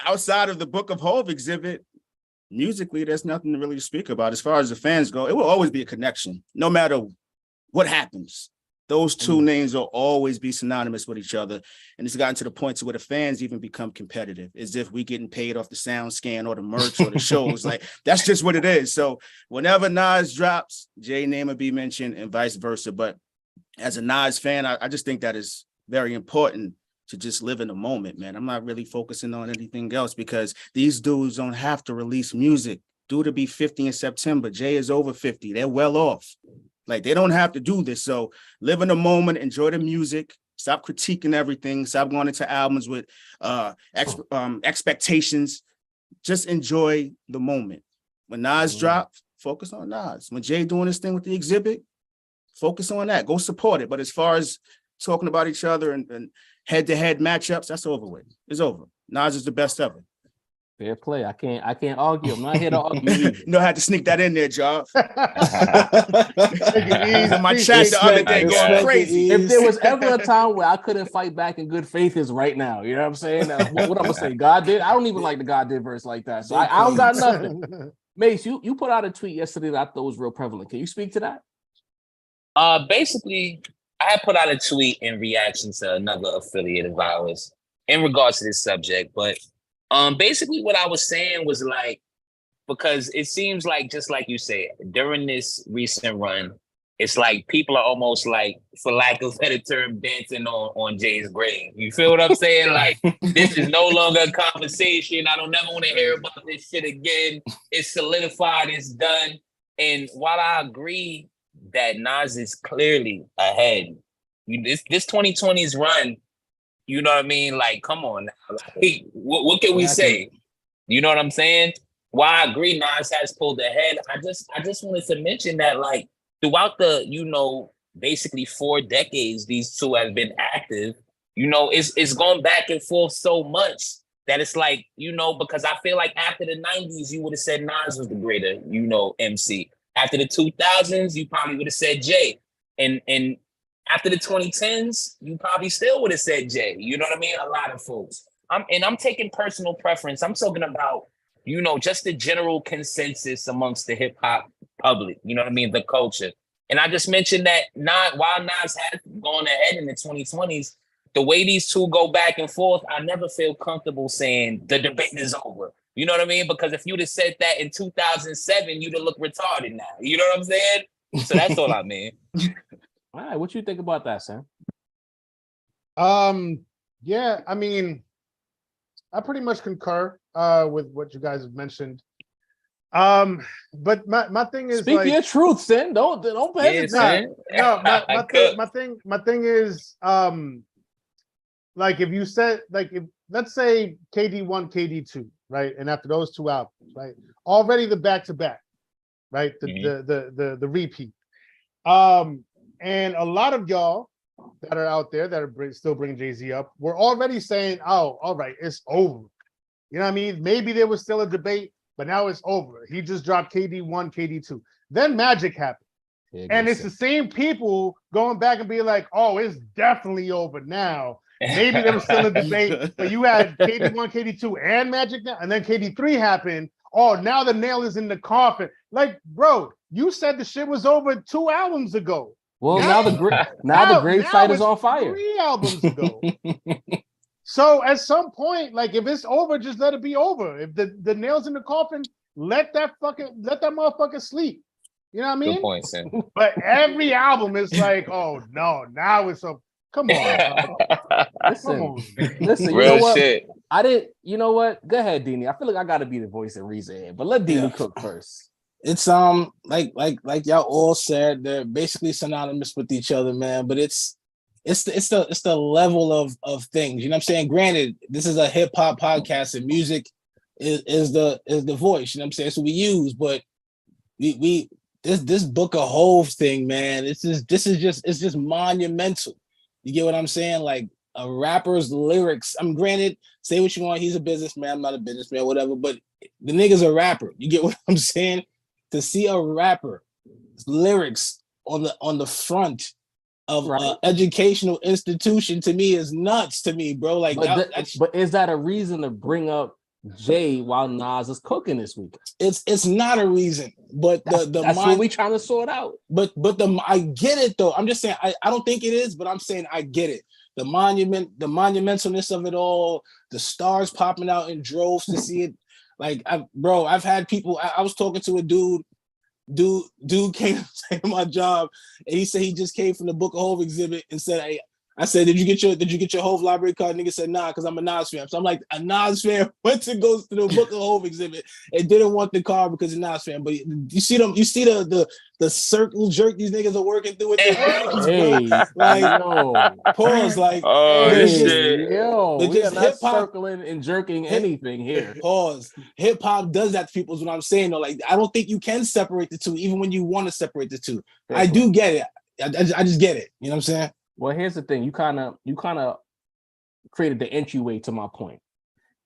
outside of the Book of Hov exhibit, musically, there's nothing to really speak about. As far as the fans go, it will always be a connection, no matter what happens. Those two names will always be synonymous with each other. And it's gotten to the point to where the fans even become competitive, as if we getting paid off the sound scan or the merch or the shows. Like, that's just what it is. So whenever Nas drops, Jay name will be mentioned and vice versa. But as a Nas fan, I just think that is very important to just live in the moment, man. I'm not really focusing on anything else because these dudes don't have to release music. Due to be 50 in September, Jay is over 50. They're well off. Like, they don't have to do this. So live in the moment, enjoy the music, stop critiquing everything, stop going into albums with expectations. Just enjoy the moment. When Nas drops, focus on Nas. When Jay doing this thing with the exhibit, focus on that. Go support it. But as far as talking about each other and head-to-head matchups, that's over with. It's over. Nas is the best ever. Fair play. I can't argue. I'm not here to argue. I had to sneak that in there, Job. My chat the other day going crazy. If there was ever a time where I couldn't fight back in good faith, is right now. You know what I'm saying? What I'm gonna say? God did. I don't even like the God did verse like that. So I don't got nothing. Mace, you put out a tweet yesterday that I thought was real prevalent. Can you speak to that? Basically, I had put out a tweet in reaction to another affiliate of ours in regards to this subject, but basically what I was saying was like, because it seems like, just like you said, during this recent run, it's like people are almost like, for lack of a better term, dancing on Jay's grave. You feel what I'm saying? Like, this is no longer a conversation. I don't never want to hear about this shit again. It's solidified. It's done. And while I agree that Nas is clearly ahead, this 2020's run, you know what I mean? Like, come on now. Like, what can we say? You know what I'm saying? While I agree Nas has pulled ahead, I just wanted to mention that, like, throughout the, basically 4 decades these two have been active, it's gone back and forth so much that it's like, because I feel like after the 90s, you would have said Nas was the greater, MC. After the 2000s, you probably would have said Jay. And after the 2010s, you probably still would have said Jay. You know what I mean? A lot of folks. I'm taking personal preference. I'm talking about, just the general consensus amongst the hip hop public. You know what I mean? The culture. And I just mentioned that while Nas has gone ahead in the 2020s, the way these two go back and forth, I never feel comfortable saying the debate is over. You know what I mean? Because if you'd have said that in 2007, you'd have looked retarded now. You know what I'm saying? So that's all I mean. All right, what you think about that, Sam? Yeah, I mean, I pretty much concur with what you guys have mentioned. But my thing is, speak your truth, Sam. Don't hesitate. No, my thing is, like, if you said, like, if let's say KD1, KD2, right, and after those 2 albums, right, already the back-to-back, right, the repeat, and a lot of y'all that are out there that are still bringing Jay-Z up, we're already saying, oh, all right, it's over. You know what I mean? Maybe there was still a debate, but now it's over. He just dropped KD1, KD2. Then Magic happened. And it's the same people going back and being like, oh, it's definitely over now. Maybe there was still a debate, but you had KD1, KD2, and Magic now, and then KD3 happened. Oh, now the nail is in the coffin. Like, bro, you said the shit was over 2 albums ago. Well, now the grave site is on fire. 3 albums ago. So at some point, like, if it's over, just let it be over. If the nail's in the coffin, let that motherfucker sleep. You know what I mean? Good point, Sam. But every album is like, oh no, now it's a come on. Listen, real you know what? shit. I didn't, you know what? Go ahead, Deanie. I feel like I gotta be the voice of reason here, but let Deanie cook first. It's like y'all all said, they're basically synonymous with each other, man. But it's it's the level of things. You know what I'm saying? Granted, this is a hip hop podcast, and music is the voice. You know what I'm saying? So we use, but we this Book of Hove thing, man. It's just monumental. You get what I'm saying? Like a rapper's lyrics. I'm granted, say what you want. He's a businessman. I'm not a businessman, whatever. But the nigga's a rapper. You get what I'm saying? To see a rapper lyrics on the front of an educational institution, to me, is nuts to me, bro. Like, but is that a reason to bring up Jay while Nas is cooking this week? It's not a reason, but that's what we trying to sort out. But I get it though. I'm just saying I don't think it is, but I'm saying I get it. The monumentalness of it all, the stars popping out in droves to see it. Like, I've had people. I was talking to a dude came to my job, and he said he just came from the Book of Hove exhibit and said, "Hey," I said, did you get your Hove library card? Nigga said, nah, because I'm a Nas fan. So I'm like, a Nas fan went to go to the Book of Hove exhibit and didn't want the card because he's a Nas fan. But you see the circle jerk these niggas are working through with their hands. Hey, like, yo. Pause. Like, oh, shit. Yo, we are not hip-hop, circling and jerking anything here. Pause. Hip hop does that to people is what I'm saying though. Like, I don't think you can separate the two, even when you want to separate the two. I do get it. I just get it. You know what I'm saying? Well, here's the thing. You kind of created the entryway to my point.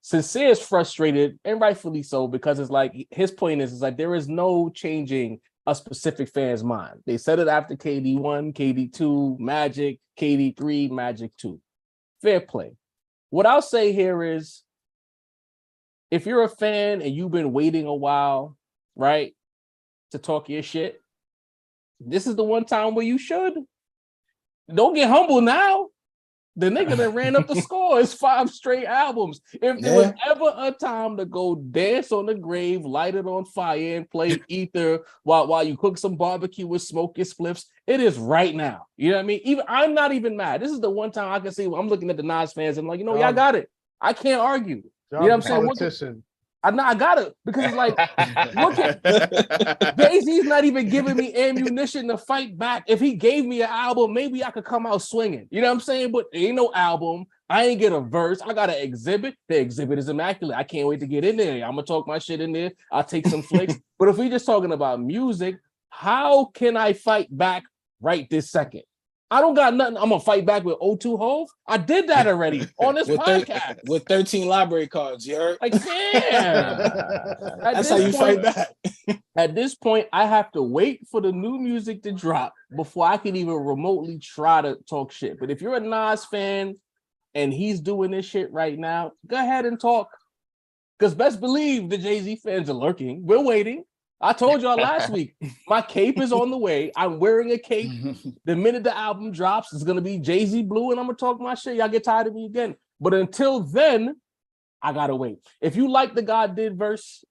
Sincere is frustrated, and rightfully so, because it's like his point is like there is no changing a specific fan's mind. They said it after KD1, KD2, Magic, KD3, Magic 2. Fair play. What I'll say here is, if you're a fan and you've been waiting a while, right, to talk your shit, this is the one time where you should. Don't get humble now. The nigga that ran up the score is 5 straight albums. If there was ever a time to go dance on the grave, light it on fire, and play Ether while you cook some barbecue with smoke your spliffs, it is right now. You know what I mean? Even I'm not even mad. This is the one time I can see when I'm looking at the Nas fans and I'm like, y'all got it. I can't argue. You know what I'm saying? Politician. I got it, because it's like, Jay-Z's not even giving me ammunition to fight back. If he gave me an album, maybe I could come out swinging. You know what I'm saying? But there ain't no album. I ain't get a verse. I got an exhibit. The exhibit is immaculate. I can't wait to get in there. I'm gonna talk my shit in there. I'll take some flicks. But if we just talking about music, how can I fight back right this second? I don't got nothing. I'm gonna fight back with O2 Hove. I did that already on this podcast with 13 library cards. You heard? Like, damn. That's how you fight back. At this point, I have to wait for the new music to drop before I can even remotely try to talk shit. But if you're a Nas fan and he's doing this shit right now, go ahead and talk. Because best believe the Jay-Z fans are lurking. We're waiting. I told y'all last week, my cape is on the way. I'm wearing a cape. The minute the album drops, it's going to be Jay-Z Blue, and I'm going to talk my shit. Y'all get tired of me again. But until then, I got to wait. If you like the God Did verse,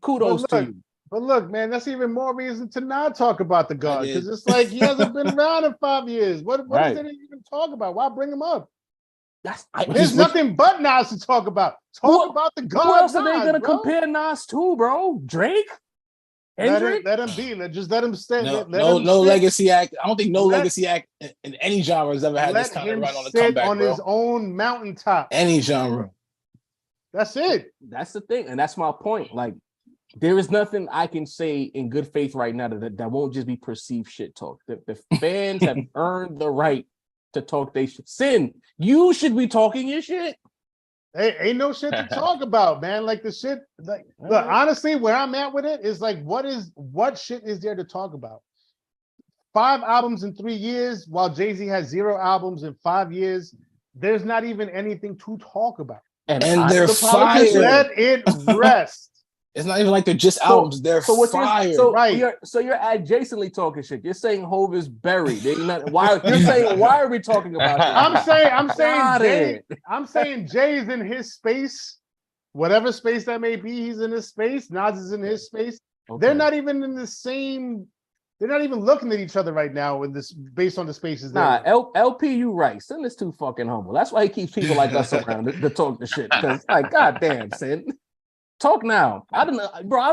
kudos to you. But look, man, that's even more reason to not talk about the God, because it's like he hasn't been around in 5 years. What is there to even talk about? Why bring him up? There's nothing but Nas to talk about. About the God. Who else are they going to compare Nas to, bro? Drake? Let him be. Let him stay. No legacy act. I don't think legacy act in any genre has ever had this kind of run on the comeback, on his own mountaintop. Any genre. That's it. That's the thing, and that's my point. Like, there is nothing I can say in good faith right now that won't just be perceived shit talk. The fans have earned the right to talk their shit. Sin, you should be talking your shit. Hey, ain't no shit to talk about, man. Like the shit, like look, honestly, where I'm at with it is like, what shit is there to talk about? 5 albums in 3 years, while Jay-Z has 0 albums in 5 years. There's not even anything to talk about. And they're fire. Let it rest. It's not even like they're just albums. They're fire. So you're adjacently talking shit. You're saying Hove is buried. Why are we talking about that? I'm saying Jay is in his space, whatever space that may be. He's in his space. Nas is in his space. Okay. They're not even in the same. They're not even looking at each other right now in this, based on the spaces. Nah, LP, you right. Sin is too fucking humble. That's why he keeps people like us around to talk the shit. Because, like, goddamn, Sin. Talk now. I've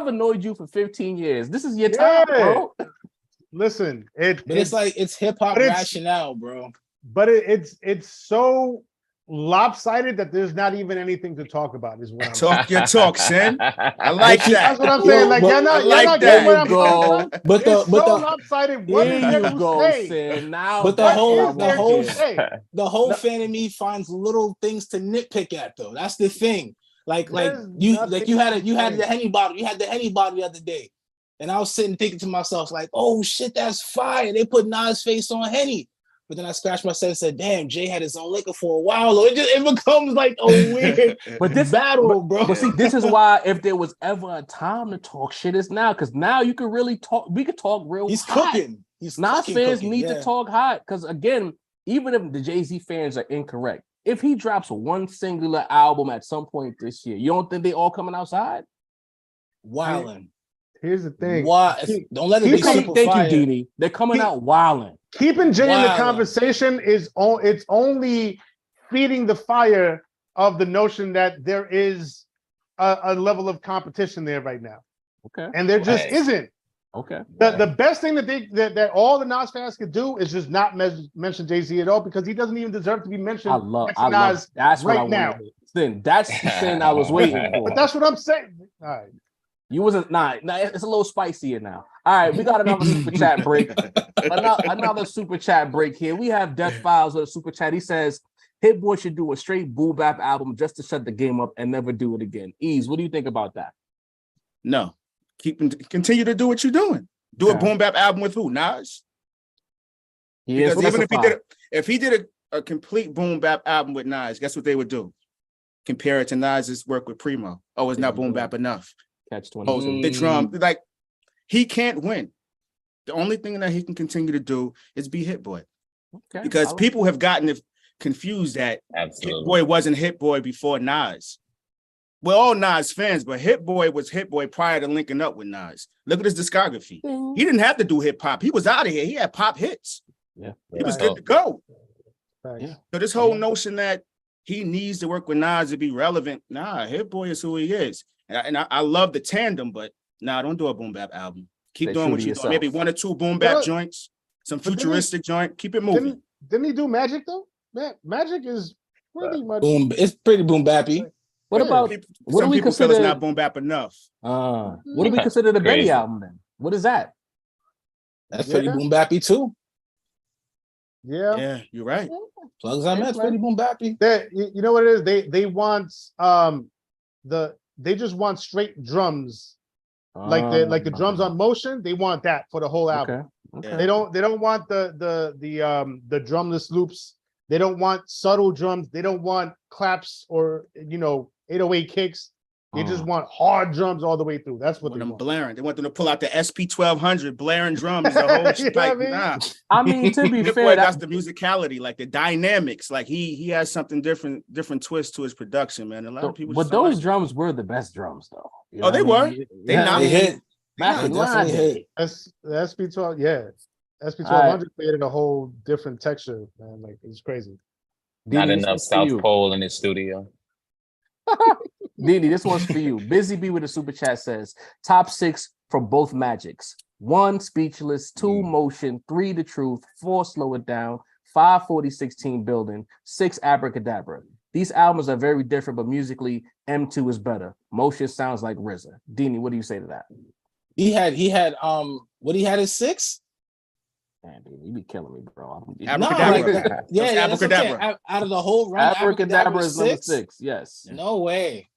annoyed you for 15 years. This is your time, bro. Listen, it's hip hop rationale, bro. but it's so lopsided that there's not even anything to talk about. Is what I'm saying. Talk your talk, Sin. I like that. That's what I'm saying. Like, y'all not like getting what that. I'm Go. saying. But It's so lopsided. What is There there you to go, say? Sin. Now But that's the what I whole want to hear. the whole fan of me finds little things to nitpick at though. That's the thing. Like There's you nothing you had to the say. Henny bottle. You had the Henny bottle the other day. And I was sitting thinking to myself, like, oh shit, that's fire. They put Nas face on Henny. But then I scratched myself and said, damn, Jay had his own liquor for a while. It becomes like a weird But this battle, bro. But see, this is why if there was ever a time to talk shit, it's now. Because now you can really talk. We could talk real He's hot. cooking. He's Nas cooking, fans cooking, need yeah. to talk hot. Because again, even if the Jay-Z fans are incorrect, if he drops one singular album at some point this year, you don't think they all coming outside? Wildin'. Here's the thing. Why? Don't let it be super Thank fire. you, Dini. They're coming out wilding. Keeping Jay in the Wildin'. conversation it's only feeding the fire of the notion that there is a level of competition there right now. Okay. And there just Right. isn't. Okay. The best thing that all the Nas fans could do is just not mention Jay-Z at all, because he doesn't even deserve to be mentioned. I love Nas that's what right I now. wanted. Then that's the thing I was waiting for. But that's what I'm saying. All right. You wasn't it's a little spicier now. All right, we got another super chat break. Another super chat break here. We have Death Files with a super chat. He says Hit Boy should do a straight boom bap album just to shut the game up and never do it again. Ease, what do you think about that? No. Continue to do what you're doing. Do a boom bap album with who? Nas? Because even if he did a complete boom bap album with Nas, guess what they would do? Compare it to Nas's work with Primo. Oh, it's not boom bap enough. Catch 20. Oh, the drum, like he can't win. The only thing that he can continue to do is be Hit Boy. Okay. Because people have gotten confused that Absolutely. Hit Boy wasn't Hit Boy before Nas. We're all Nas fans, but Hit Boy was Hit Boy prior to linking up with Nas. Look at his discography. He didn't have to do hip hop. He was out of here. He had pop hits. Yeah. He was good to go. Yeah. So this whole notion that he needs to work with Nas to be relevant, nah, Hit Boy is who he is. And I love the tandem, but nah, don't do a boom bap album. Keep doing what you're doing. Maybe one or two boom bap joints, some futuristic joint. Keep it moving. Didn't he do Magic though? Magic is pretty much boom. It's pretty boom bappy. What about what do we consider? Feel it's not boom bap enough. What do we consider the Betty album then? What is that? That's pretty boom bappy too. Yeah, you're right. Plugs I met, pretty boom bappy. You know what it is? They want they just want straight drums, like the drums on Motion. They want that for the whole album. Okay. They don't want the drumless loops. They don't want subtle drums. They don't want claps or 808 kicks. They just want hard drums all the way through. That's what they want. Blaring. They want them to pull out the SP1200 blaring drums. The whole shit. Like, nah. I mean, to be fair, that's the musicality, like the dynamics. Like he has something different twist to his production, man. A lot of people. But those drums were the best drums, though. They were. They hit. Back in line. Hit. The SP12, yeah. SP1200 created a whole different texture, man. Like it's crazy. Not enough South Pole in his studio. Dini, this one's for you. Busy B with a super chat says top 6 from both Magics. 1, Speechless. 2, Motion. 3, The Truth. 4, Slow It Down. 5, 4016 Building. 6, Abracadabra. These albums are very different, but musically, M2 is better. Motion sounds like RZA. Dini, what do you say to that? He had what he had at 6? Man, dude, you be killing me, bro. Abracadabra. Abracadabra. Okay. Out of the whole round, Abracadabra is number 6. Yes. No way.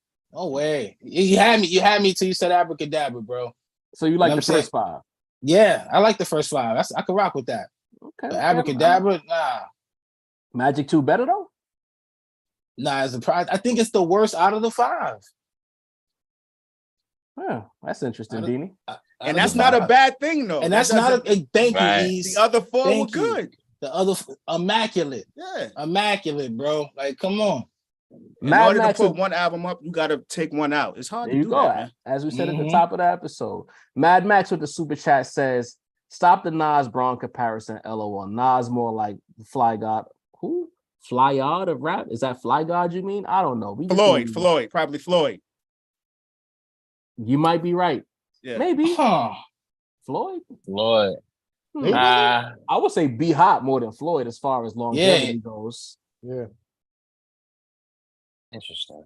You had me till you said Abracadabra, bro. So you like the first 5? Yeah, I like the first 5. I can rock with that. Okay. But Abracadabra, nah. Magic 2 better though? Nah, as a prize, I think it's the worst out of the 5. Yeah, that's interesting, Dini. And that's not a bad thing, though. And that's not a thank you, Ease. The other 4 were good. The other immaculate. Yeah. Immaculate, bro. Like, come on. In order to put one album up, you got to take one out. It's hard to do that, man. As we said at the top of the episode, Mad Max with the super chat says, stop the Nas Braun comparison, LOL. Nas more like Fly God. Who? Fly God of rap? Is that Fly God you mean? I don't know. Floyd, probably Floyd. You might be right. Yeah. Maybe. Huh. Floyd. I would say B Hop more than Floyd as far as longevity goes. Yeah. Interesting.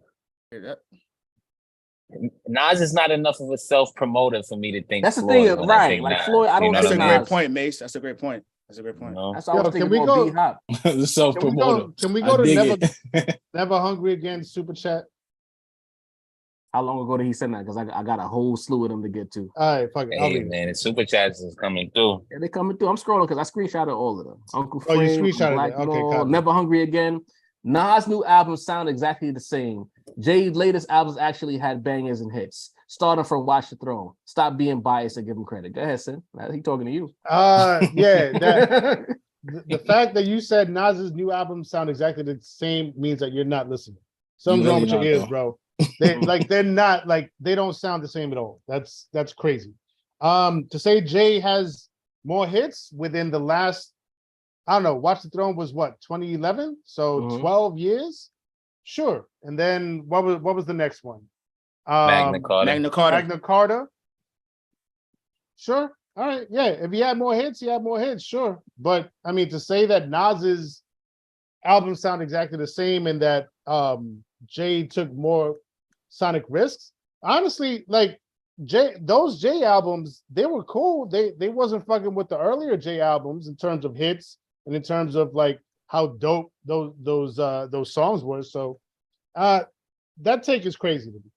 Nas is not enough of a self-promoter for me to think. That's the Floyd thing, when right? I think Like Nas. Floyd, I don't That's think a Nas. great point, Mace. That's a great point. That's a great point. No. That's all I was thinking can we about go- B Hop. The self-promoter. Can we go I to dig Never Hungry Again super chat? How long ago did he send that? Because I got a whole slew of them to get to. All right, fuck it. I'll Hey read it. man, the super chats is coming through. Yeah, they coming through. I'm scrolling because I screenshotted all of them. Uncle Oh, you Frame, screenshotted Black it. Okay, Law, copy. Never Hungry Again. Nas' new albums sound exactly the same. Jay's latest albums actually had bangers and hits. Starting from Watch the Throne. Stop being biased and give him credit. Go ahead, Sin. He talking to you. Yeah, that the fact that you said Nas's new albums sound exactly the same means that you're not listening. Something's wrong with your ears, bro. They're not like they don't sound the same at all. That's crazy. To say Jay has more hits within the last, I don't know, Watch the Throne was what, 2011? So 12 years? Sure. And then what was the next one? Magna Carta. Magna Carta. Sure. All right. Yeah. If he had more hits, he had more hits. Sure. But I mean, to say that Nas's albums sound exactly the same and that Jay took more sonic risks, honestly, like those Jay albums, they were cool. They wasn't fucking with the earlier Jay albums in terms of hits and in terms of like how dope those songs were. So that take is crazy to me.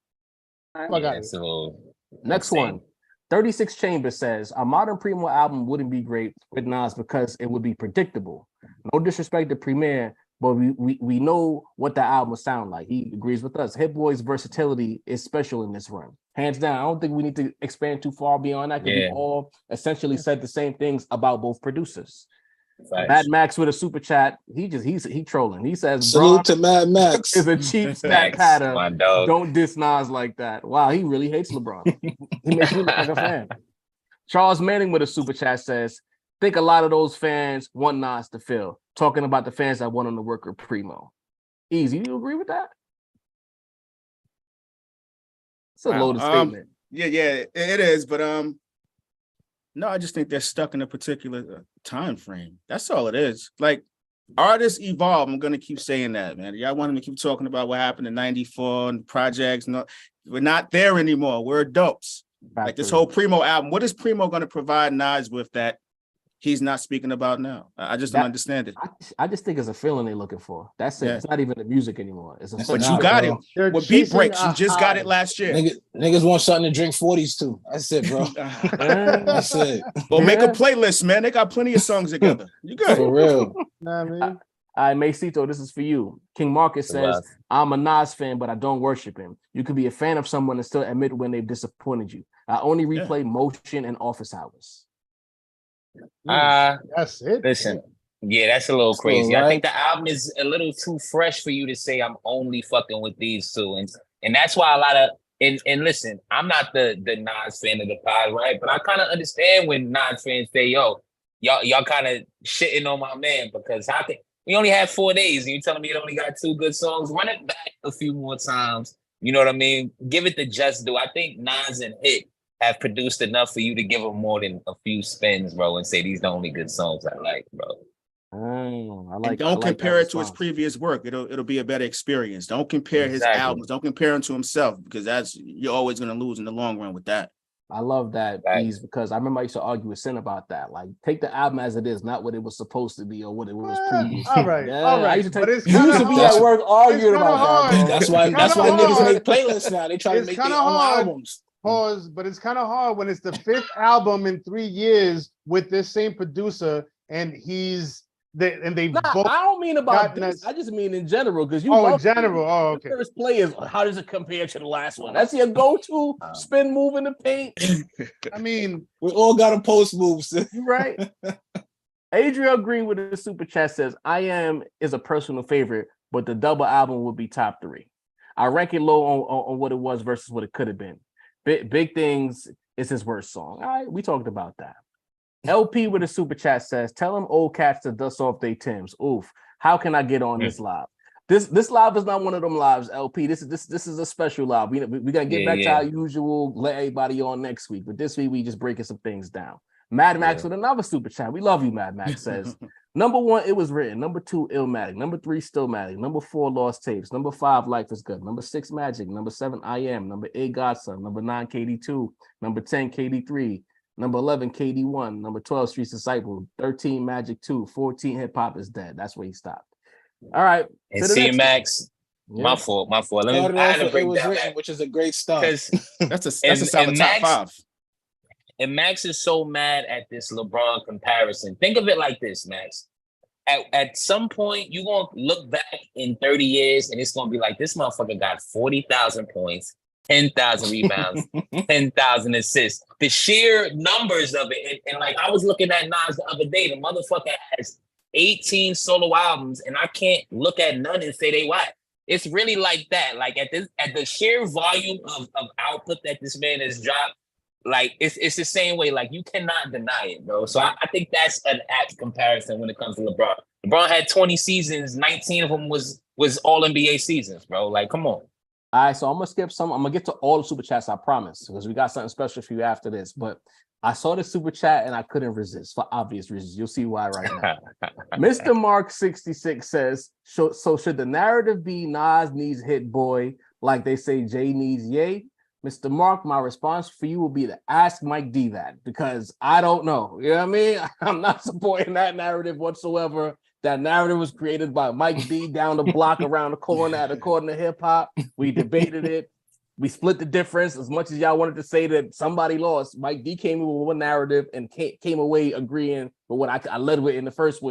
Next one. 36 Chambers says a modern Primo album wouldn't be great with Nas because it would be predictable. No disrespect to Premier, but we know what the album will sound like. He agrees with us. Hit Boy's versatility is special in this run. Hands down. I don't think we need to expand too far beyond that because we all essentially said the same things about both producers. Facts. Mad Max with a super chat. He trolling. He says salute to Mad Max is a cheap stat patter. My dog. Don't diss Nas like that. Wow, he really hates LeBron. He makes me look like a fan. Charles Manning with a super chat says, think a lot of those fans want Nas to fill. Talking about the fans that want him to work with Primo. Easy, do you agree with that? It's a loaded statement. Yeah, it is, but no, I just think they're stuck in a particular time frame. That's all it is. Like, artists evolve. I'm gonna keep saying that, man. Y'all want them to keep talking about what happened in '94 and projects. No, we're not there anymore. We're adults. Like this whole Primo album. What is Primo gonna provide Nas with that he's not speaking about now? I just don't understand it. I just think it's a feeling they're looking for. That's it. Yeah. It's not even the music anymore. It's a but you got it. With beat breaks, you just got it last year. Niggas want something to drink 40s too. That's it, bro. That's it. Well, make a playlist, man. They got plenty of songs together. You good. For real. Nah, man. Macito, this is for you. King Marcus says, I'm a Nas fan, but I don't worship him. You could be a fan of someone and still admit when they've disappointed you. I only replay Motion and Office Hours. That's it. Listen, that's a little crazy. I think the album is a little too fresh for you to say I'm only fucking with these two, and that's why a lot of and listen, I'm not the Nas fan of the pod, right? But I kind of understand when Nas fans say, "Yo, y'all kind of shitting on my man," because how can we only had 4 days and you telling me it only got 2 good songs? Run it back a few more times. You know what I mean? Give it the just due. I think Nas and Hit have produced enough for you to give them more than a few spins, bro, and say these the only good songs I like, bro. Don't compare it to his previous work. It'll be a better experience. Don't compare his albums. Don't compare him to himself because you're always going to lose in the long run with that. I love that, Bees, because I remember I used to argue with Sin about that. Like, take the album as it is, not what it was supposed to be or what it was previous. All right. I used to be at work arguing about that. That's why niggas make playlists now. They try to make their own albums. Pause, but it's kind of hard when it's the 5th album in 3 years with this same producer, and I don't mean about this. I just mean in general, because in general. Oh, okay. First play is how does it compare to the last one? That's your go-to spin move in the paint. I mean, we all got a post moves, right? Adriel Green with the super chat says, "I Am is a personal favorite, but the double album would be top 3. I rank it low on what it was versus what it could have been. Big Things is his worst song." All right, we talked about that. LP with a super chat says, "Tell them old cats to dust off their Timbs. Oof. How can I get on this live?" This live is not one of them lives, LP. This is a special live. We gotta get back to our usual, let everybody on next week. But this week we just breaking some things down. Mad Max with another super chat. We love you, Mad Max says. Number 1, It Was Written. Number 2, Illmatic. Number 3, Stillmatic. Number 4, Lost Tapes. Number 5, Life Is Good. Number 6, Magic. Number 7, I Am. Number 8, Godson. Number 9, KD2. Number 10, KD3. Number 11, KD1. Number 12, Streets Disciple. 13, Magic 2. 14, Hip Hop Is Dead. That's where he stopped. All right. And see, Max, my fault. Let me I had to break that written, which is a great start. That's a solid top 5. And Max is so mad at this LeBron comparison. Think of it like this, Max. At some point, you're going to look back in 30 years and it's going to be like, this motherfucker got 40,000 points, 10,000 rebounds, 10,000 assists. The sheer numbers of it. And like, I was looking at Nas the other day. The motherfucker has 18 solo albums and I can't look at none and say they whack. It's really like that. Like at the sheer volume of output that this man has dropped, like it's the same way. Like you cannot deny it, bro. So I think that's an apt comparison when it comes to LeBron. LeBron had 20 seasons, 19 of them was all NBA seasons, bro. Like, come on. All right, so I'm gonna skip some. I'm gonna get to all the super chats, I promise, because we got something special for you after this. But I saw the super chat and I couldn't resist for obvious reasons. You'll see why right now. Mr. Mark 66 says, so should the narrative be Nas needs Hit Boy like they say Jay needs Ye? Mr. Mark, my response for you will be to ask Mike D that, because I don't know. You know what I mean? I'm not supporting that narrative whatsoever. That narrative was created by Mike D down the block around the corner at According to Hip Hop. We debated it. We split the difference. As much as y'all wanted to say that somebody lost, Mike D came in with one narrative and came away agreeing with what I led with in the first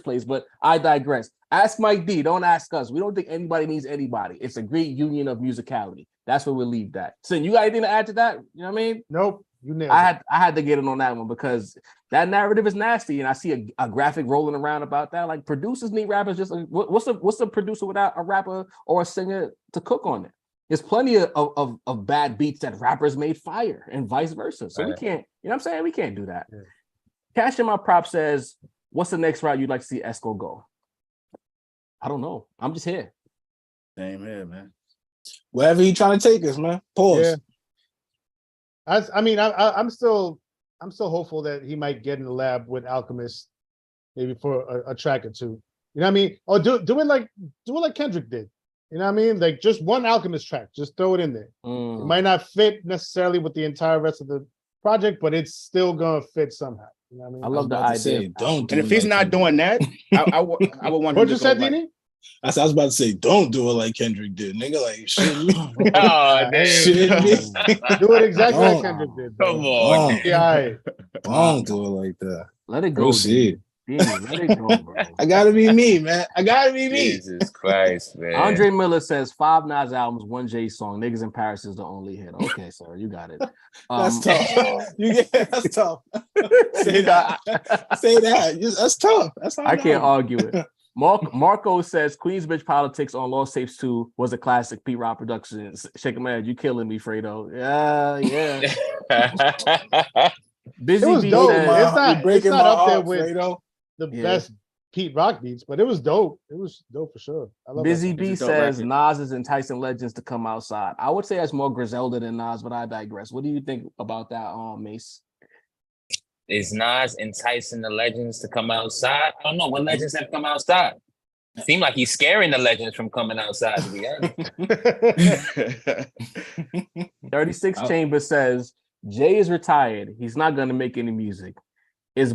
place. But I digress. Ask Mike D. Don't ask us. We don't think anybody needs anybody. It's a great union of musicality. That's where we'll leave that. So you got anything to add to that? You know what I mean? Nope. You nailed it. I had to get in on that one because that narrative is nasty, and I see a graphic rolling around about that. Like producers need rappers. Just what's a producer without a rapper or a singer to cook on it? There's plenty of bad beats that rappers made fire, and vice versa. So we can't. You know what I'm saying? We can't do that. Yeah. Cash in my prop says, "What's the next route you'd like to see Esco go?" I don't know. I'm just here. Same here, man. Wherever he trying to take us, man. Pause. Yeah. I'm still hopeful that he might get in the lab with Alchemist, maybe for a track or two. You know what I mean? Or do it like Kendrick did. You know what I mean? Like just one Alchemist track, just throw it in there. It might not fit necessarily with the entire rest of the project, but it's still gonna fit somehow. You know what I mean? I love the idea. Don't. And if he's not doing that, I would want. What you said, Dini? I was about to say, don't do it like Kendrick did, nigga. Like, shit. Do it exactly like Kendrick did. Bro. Come on. Yeah, don't do it like that. Let it go. Proceed. Let it go, bro. I gotta be me, man. I gotta be me. Jesus Christ, man. Andre Miller says 5 Nas albums, 1 Jay song. Niggas in Paris is the only hit. Okay, sir, you got it. That's tough. That's tough. Say that. That's tough. That's I can't argue it. Marco says Queens Bitch Politics on Lost Tapes 2 was a classic. Pete Rock Productions. Shaking my head. You killing me, Fredo. Yeah. Busy it was B dope. says, It's not up there with Fredo. The best Pete Rock beats, but it was dope. It was dope for sure. I love Busy B says Nas is enticing legends to come outside. I would say that's more Griselda than Nas, but I digress. What do you think about that, Mace? Is Nas enticing the legends to come outside? I don't know. What legends have come outside? It seemed like he's scaring the legends from coming outside, to be honest. 36 Chambers says, Jay is retired. He's not going to make any music. Is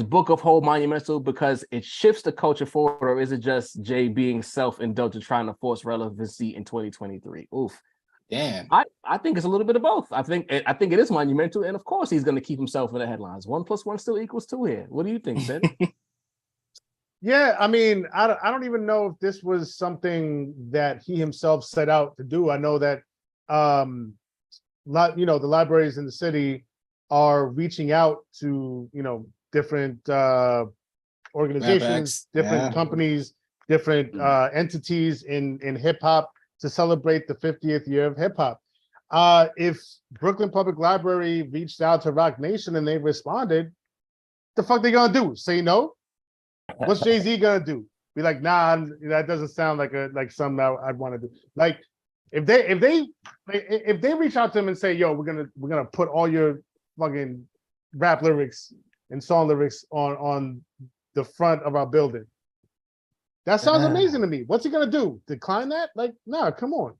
Book of Hope monumental because it shifts the culture forward, or is it just Jay being self-indulgent, trying to force relevancy in 2023? Oof. Damn. I think it's a little bit of both. I think it is monumental, and of course he's going to keep himself in the headlines. 1 + 1 still equals 2 here. What do you think, Sid? Yeah, I mean, I don't even know if this was something that he himself set out to do. I know that the libraries in the city are reaching out to different organizations, different companies, different entities in hip hop to celebrate the 50th year of hip hop. If Brooklyn Public Library reached out to Rock Nation and they responded, the fuck they gonna do? Say no? What's Jay-Z gonna do? Be like, nah, that doesn't sound like something I'd want to do. Like, if they reach out to him and say, yo, we're gonna put all your fucking rap lyrics and song lyrics on the front of our building. That sounds amazing to me. What's he gonna do? Decline that? Like, no, come on.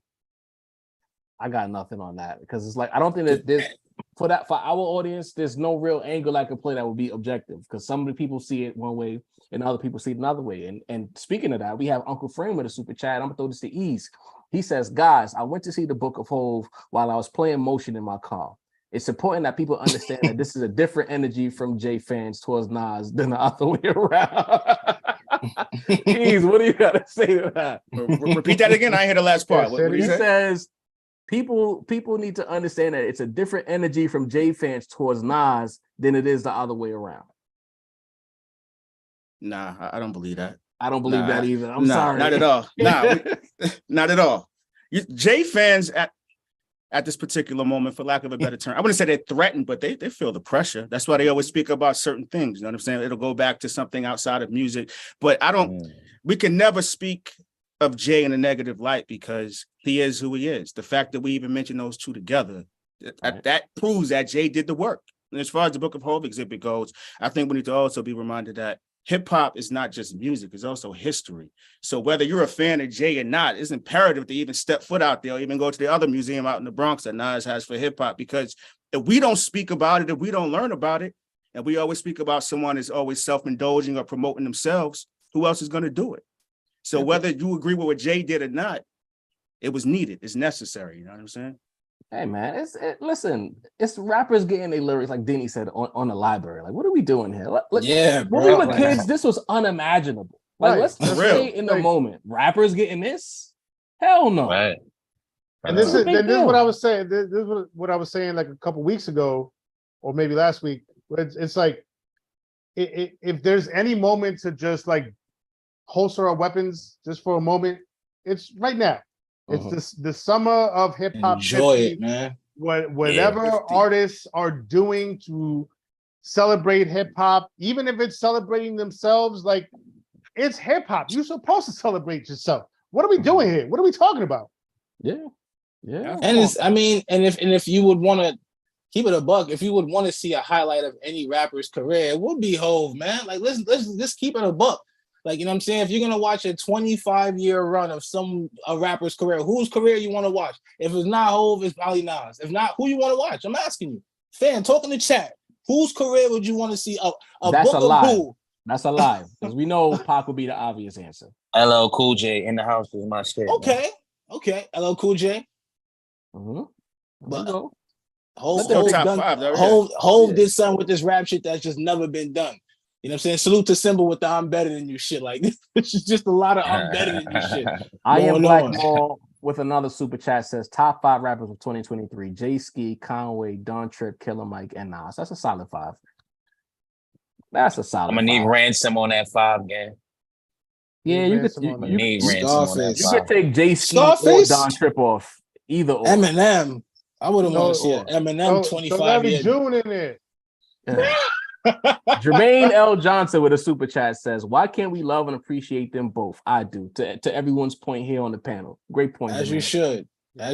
I got nothing on that because it's like I don't think that there's for our audience, there's no real angle I could play that would be objective because some of the people see it one way and other people see it another way. And speaking of that, we have Uncle Frame with a super chat. I'm gonna throw this to Ease. He says, guys, I went to see the Book of Hove while I was playing Motion in my car. It's important that people understand that this is a different energy from Jay fans towards Nas than the other way around. Ease, what do you gotta say to that? Repeat that again. I didn't hear the last part. What He says people need to understand that it's a different energy from Jay fans towards Nas than it is the other way around. Nah, I don't believe that. I don't believe that either. I'm sorry. Not at all. Not at all. Jay fans at this particular moment, for lack of a better term, I wouldn't say they're threatened, but they feel the pressure. That's why they always speak about certain things. You know what I'm saying? It'll go back to something outside of music. But we can never speak of Jay in a negative light because he is who he is. The fact that we even mention those two together, that proves that Jay did the work. And as far as the Book of Hove exhibit goes, I think we need to also be reminded that hip hop is not just music, it's also history. So whether you're a fan of Jay or not, it's imperative to even step foot out there or even go to the other museum out in the Bronx that Nas has for hip hop, because if we don't speak about it, if we don't learn about it, and we always speak about someone is always self-indulging or promoting themselves, who else is going to do it? So whether you agree with what Jay did or not, it was needed, it's necessary, you know what I'm saying? Hey man, listen, it's rappers getting their lyrics, like Denny said, on the library. Like, what are we doing here? When we were kids, this was unimaginable. Like, let's stay in the moment. Rappers getting this? Hell no. Right. And this is what I was saying. This is what I was saying like a couple weeks ago, or maybe last week. It's like, if there's any moment to just like holster our weapons just for a moment, it's right now. It's the summer of hip hop. Enjoy it, man. Whatever artists are doing to celebrate hip hop, even if it's celebrating themselves, like it's hip hop. You're supposed to celebrate yourself. What are we doing here? What are we talking about? Yeah. And if you would want to keep it a buck, if you would want to see a highlight of any rapper's career, it would be Hove, man. Like let's keep it a buck. Like, you know what I'm saying? If you're going to watch a 25-year run of a rapper's career, whose career you want to watch? If it's not Hove, it's probably Nas. If not, who you want to watch? I'm asking you. Fan, talk in the chat. Whose career would you want to see? That's book a lie. of who? That's a lie. Because we know Pac would be the obvious answer. LL Cool J in the house is my shit. Okay. LL Cool J. But Hove did something with this rap shit that's just never been done. You know what I'm saying? Salute to Symbol with the I'm better than you shit. Like, this is just a lot of I'm better than you shit. I am Black Mall with another super chat says top 5 rappers of 2023: Jay Ski, Conway, Don Trip, Killer Mike, and Nas. That's a solid 5. That's a solid. I'm gonna need Ransom on that 5 game. Yeah, you could need Ransom on that 5. You could take Jay Ski or Don Trip off. Either or. Eminem. I wouldn't want to see an Eminem 25 years. June in it. Jermaine L. Johnson with a super chat says, why can't we love and appreciate them both? I do. To everyone's point here on the panel. Great point. As Jermaine.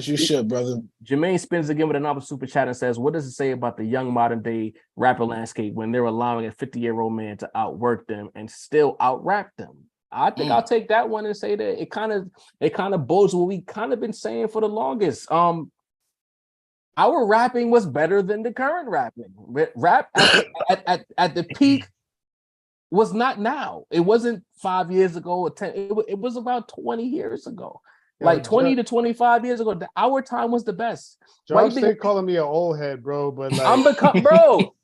you should, brother. Jermaine spins again with another super chat and says, what does it say about the young modern day rapper landscape when they're allowing a 50-year-old man to outwork them and still out-rap them? I think I'll take that one and say that it kind of bodes what we kind of been saying for the longest. Our rapping was better than the current rapping. Rap at the peak was not now. It wasn't 5 years ago or 10. It was about 20 years ago. Like 20 to 25 years ago. Our time was the best. John's still calling me an old head, bro. But like,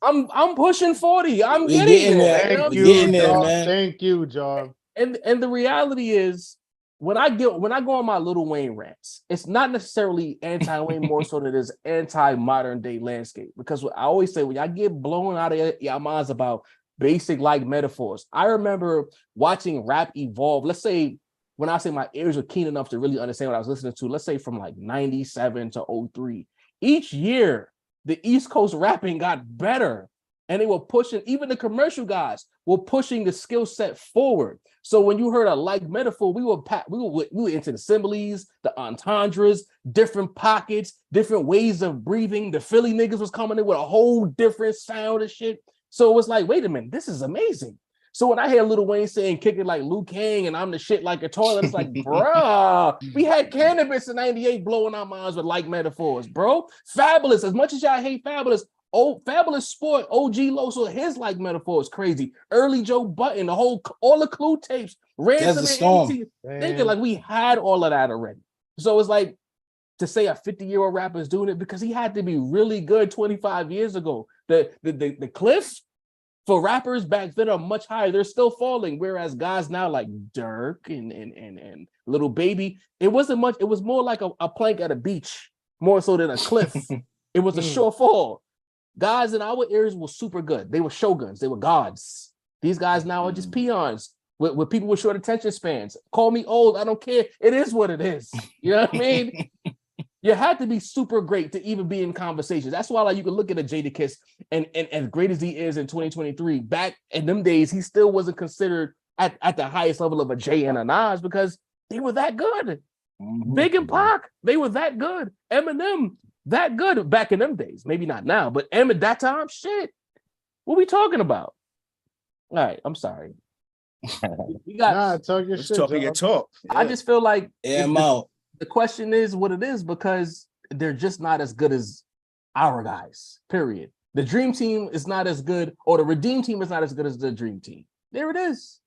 I'm pushing 40. I'm getting there. Thank you, John. Thank you, John. And the reality is, when I go on my Lil Wayne rants, it's not necessarily anti-Wayne more so than it is anti-modern day landscape. Because I always say, when y'all get blown out of your minds about basic like metaphors, I remember watching rap evolve. Let's say, when I say my ears were keen enough to really understand what I was listening to, let's say from like 97 to 03. Each year, the East Coast rapping got better. and they were pushing, even the commercial guys were pushing the skill set forward. So when you heard a like metaphor, we were into the similes, the entendres, different pockets, different ways of breathing. The Philly niggas was coming in with a whole different sound and shit. So it was like, wait a minute, this is amazing. So when I hear Lil Wayne saying kick it like Liu Kang and I'm the shit like a toilet, it's like, bruh, we had Cannabis in 98 blowing our minds with like metaphors, bro. Fabulous, as much as y'all hate Fabulous, Fabulous Sport, OG Loso, his like metaphor is crazy. Early Joe Button, all the Clue tapes, Ransom and Storm. thinking like we had all of that already. So it's like to say a 50-year-old rapper is doing it because he had to be really good 25 years ago. The cliffs for rappers back then are much higher. They're still falling. Whereas guys now like Dirk and Little Baby, it wasn't much. It was more like a plank at a beach, more so than a cliff. It was a sure fall. Guys in our eras were super good. They were shoguns. They were gods. These guys now are just peons with people with short attention spans. Call me old. I don't care. It is what it is. You know what I mean? You had to be super great to even be in conversations. That's why like you can look at a Jadakiss and as great as he is in 2023, back in them days, he still wasn't considered at the highest level of a Jay and a Nas because they were that good. Big and Pac, they were that good. Eminem, that good back in them days. Maybe not now, but at that time, shit. What we talking about? All right, I'm sorry. We got talk your Let's shit. talk your talk. I just feel like I'm out. the question is what it is because they're just not as good as our guys, period. The Dream Team is not as good, or the Redeem Team is not as good as the Dream Team. There it is.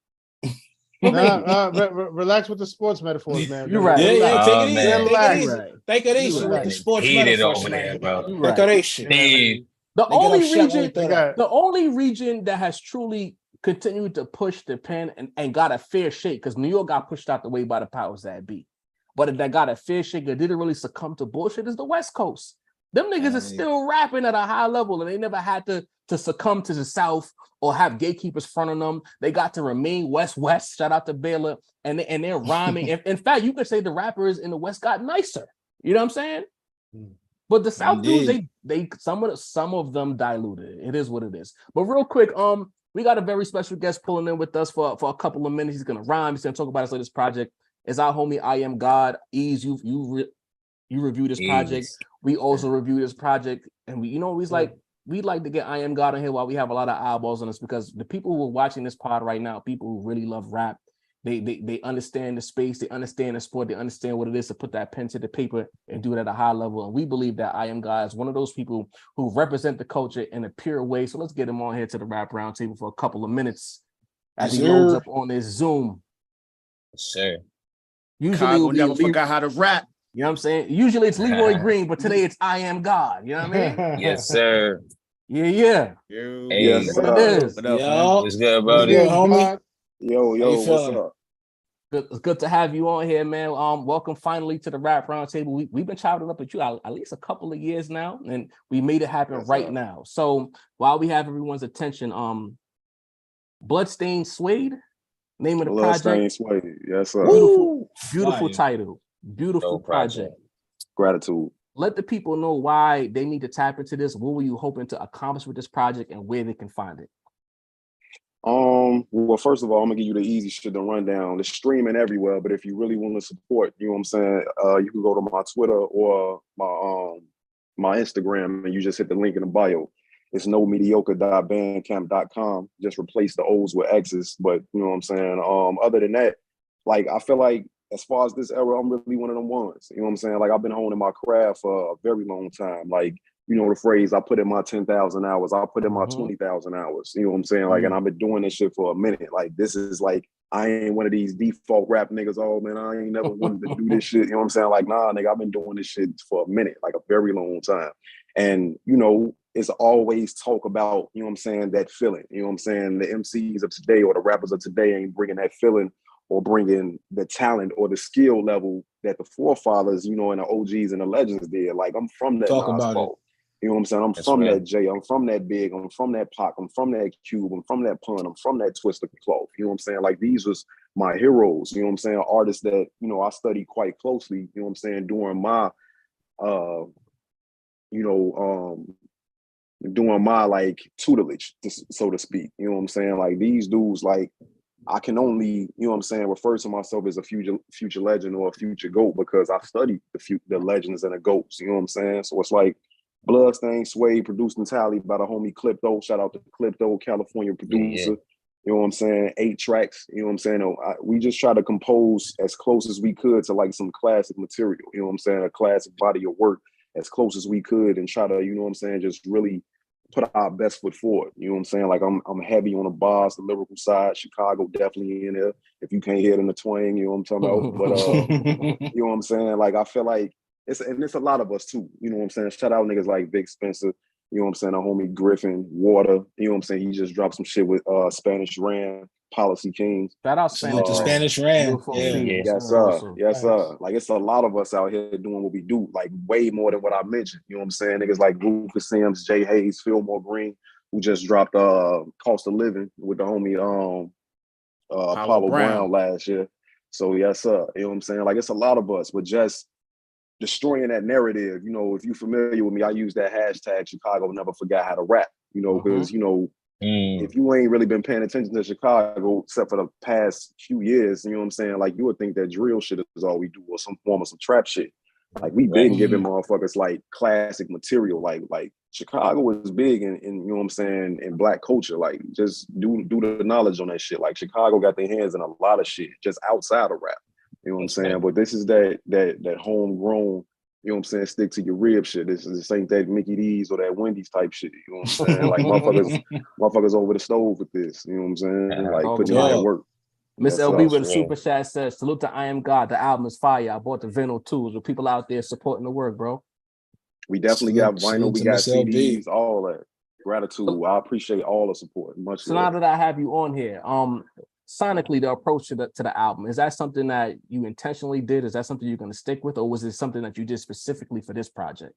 Relax with the sports metaphors, man. You're right. Yeah, take it easy. man. Take it easy. Right. Take it You're easy right. with the sports Heated metaphors, over man. there, bro. You're right. Take that shit. Steve, The They get only them shot when region, we throw that. the only region that has truly continued to push the pen and got a fair shake, because New York got pushed out the way by the powers that be, but that got a fair shake that didn't really succumb to bullshit is the West Coast. Them niggas are still rapping at a high level, and they never had to succumb to the South or have gatekeepers fronting them. They got to remain West. Shout out to Baylor, and they're rhyming. In fact, you could say the rappers in the West got nicer. You know what I'm saying? But the South dudes, they some of them diluted. It is what it is. But real quick, we got a very special guest pulling in with us for a couple of minutes. He's gonna rhyme. He's gonna talk about his latest project. It's our homie I Am God. Ease, you review this project. We also review this project, and we'd like to get I Am God on here while we have a lot of eyeballs on us, because the people who are watching this pod right now, people who really love rap, they understand the space, they understand the sport, they understand what it is to put that pen to the paper and do it at a high level. And we believe that I Am God is one of those people who represent the culture in a pure way. So let's get him on here to the Rap Roundtable for a couple of minutes as he loads up on this Zoom. sir. Usually Chicago never forgot how to rap. You know what I'm saying? Usually it's Leroy Green, but today it's I Am God. You know what I mean? Yes, sir. Yeah. Hey, Yes, What it is. What up, man? Yo, what's good, what's brody? good, homie? Yo, How you what's feeling? up? Good, it's good to have you on here, man. Welcome finally to the Rap Roundtable. We've been chopping up with you at least a couple of years now, and we made it happen right now. So while we have everyone's attention, Bloodstained Suede, name of the project. Suede. Yes, sir. Beautiful title. Beautiful Dope project. Gratitude. Let the people know why they need to tap into this. What were you hoping to accomplish with this project and where they can find it? Well, first of all, I'm gonna give you the easy shit to run down. It's streaming everywhere, but if you really want to support, you know what I'm saying, you can go to my Twitter or my Instagram, and you just hit the link in the bio. It's nomediocre.bandcamp.com. Just replace the O's with X's. But you know what I'm saying? Other than that, like, I feel like as far as this era, I'm really one of them ones. You know what I'm saying? Like, I've been honing my craft for a very long time. Like, you know the phrase, I put in my 10,000 hours, I put in my 20,000 hours. You know what I'm saying? Like, and I've been doing this shit for a minute. Like, this is like, I ain't one of these default rap niggas. Oh man, I ain't never wanted to do this shit. You know what I'm saying? Like, nah, nigga, I've been doing this shit for a minute, like a very long time. And, you know, it's always talk about, you know what I'm saying, that feeling. You know what I'm saying? The MCs of today or the rappers of today ain't bringing that feeling or bringing the talent or the skill level that the forefathers, you know, and the OGs and the legends did. Like, I'm from that Talk Nas about Paul. You know what I'm saying? I'm That's from right. that Jay. I'm from that Big. I'm from that Pac. I'm from that Cube. I'm from that Pun. I'm from that Twister Cloth. You know what I'm saying? Like, these was my heroes. You know what I'm saying? Artists that, you know, I studied quite closely, you know what I'm saying, during my, doing my like tutelage, so to speak. You know what I'm saying? Like these dudes, like I can only, you know what I'm saying, refer to myself as a future legend or a future GOAT because I studied the legends and the GOATs. You know what I'm saying? So it's like Bloodstain Sway, produced entirely by the homie Clipto. Shout out to Clipto, California producer. You know what I'm saying? 8 tracks. You know what I'm saying? We just try to compose as close as we could to like some classic material. You know what I'm saying? A classic body of work as close as we could, and try to, you know what I'm saying, just really put our best foot forward. You know what I'm saying? Like I'm heavy on the bars, the lyrical side. Chicago definitely in there. If you can't hear it in the twang, you know what I'm talking about. But you know what I'm saying? Like I feel like it's a lot of us too. You know what I'm saying? Shout out niggas like Vic Spencer. You know what I'm saying? Our homie Griffin, Water. You know what I'm saying? He just dropped some shit with Spanish Ram, Policy Kings. Shout out Spanish Ram. Spanish Ram. Beautiful feed. Yes, sir. Yes, sir. Like it's a lot of us out here doing what we do, like way more than what I mentioned. You know what I'm saying? Niggas like Rufus Sims, Jay Hayes, Fillmore Green, who just dropped Cost of Living with the homie Apollo Brown last year. So yes, sir. You know what I'm saying? Like it's a lot of us, but just destroying that narrative. You know, if you're familiar with me, I use that hashtag Chicago never forgot how to rap. You know, because you know, if you ain't really been paying attention to Chicago except for the past few years, you know what I'm saying? Like you would think that drill shit is all we do, or some form of some trap shit. Like we been giving motherfuckers like classic material. Like Chicago was big in you know what I'm saying, in black culture. Like just do the knowledge on that shit. Like Chicago got their hands in a lot of shit just outside of rap. You know what I'm saying? But this is that homegrown, you know what I'm saying, stick to your rib shit. This ain't that Mickey D's or that Wendy's type shit. You know what I'm saying? Like motherfuckers over the stove with this. You know what I'm saying? Like putting in that work. Miss LB with a super chat says, salute to I Am God. The album is fire. I bought the vinyl too. So people out there supporting the work, bro. We definitely got vinyl. We got CDs, all that. Gratitude. I appreciate all the support. Much so now that I have you on here, sonically, the approach to the album, is that something that you intentionally did? Is that something you're going to stick with, or was it something that you did specifically for this project?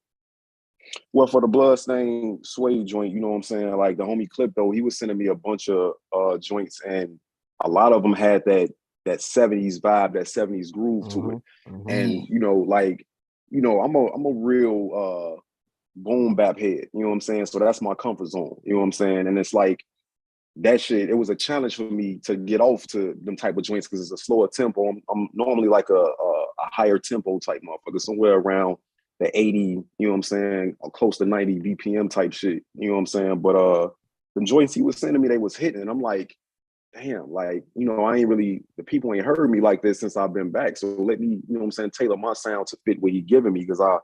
Well, for the Bloodstain Sway joint, you know what I'm saying? Like the homie Clip though, he was sending me a bunch of joints, and a lot of them had that 70s vibe, that 70s groove to it. And you know, like, you know, I'm a real boom bap head, you know what I'm saying? So that's my comfort zone, you know what I'm saying? And it's like that shit, it was a challenge for me to get off to them type of joints because it's a slower tempo. I'm normally like a higher tempo type motherfucker, somewhere around the 80, you know what I'm saying, or close to 90 BPM type shit, you know what I'm saying? But the joints he was sending me, they was hitting, and I'm like, damn, like, you know, the people ain't heard me like this since I've been back. So let me, you know what I'm saying, tailor my sound to fit what he giving me, because I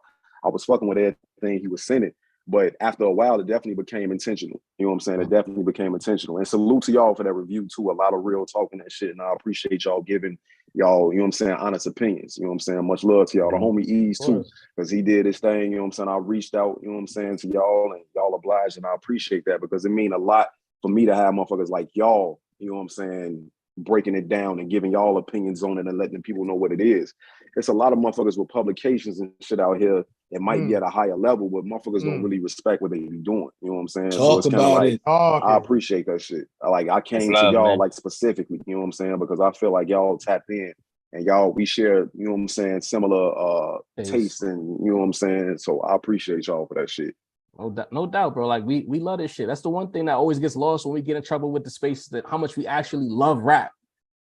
was fucking with everything he was sending. But after a while, it definitely became intentional. You know what I'm saying? It definitely became intentional. And salute to y'all for that review too. A lot of real talking that shit. And I appreciate y'all giving y'all, you know what I'm saying, honest opinions. You know what I'm saying? Much love to y'all. The homie Ease too, because he did his thing. You know what I'm saying? I reached out, you know what I'm saying, to y'all, and y'all obliged. And I appreciate that, because it mean a lot for me to have motherfuckers like y'all, you know what I'm saying, breaking it down and giving y'all opinions on it and letting people know what it is. It's a lot of motherfuckers with publications and shit out here that might be at a higher level, but motherfuckers don't really respect what they be doing. You know what I'm saying? So it's kind of like, I appreciate that shit. I came to y'all, man, like specifically, you know what I'm saying? Because I feel like y'all tap in and y'all, we share, you know what I'm saying, similar tastes, and you know what I'm saying? So I appreciate y'all for that shit. No doubt, bro. Like we love this shit. That's the one thing that always gets lost when we get in trouble with the space, that how much we actually love rap.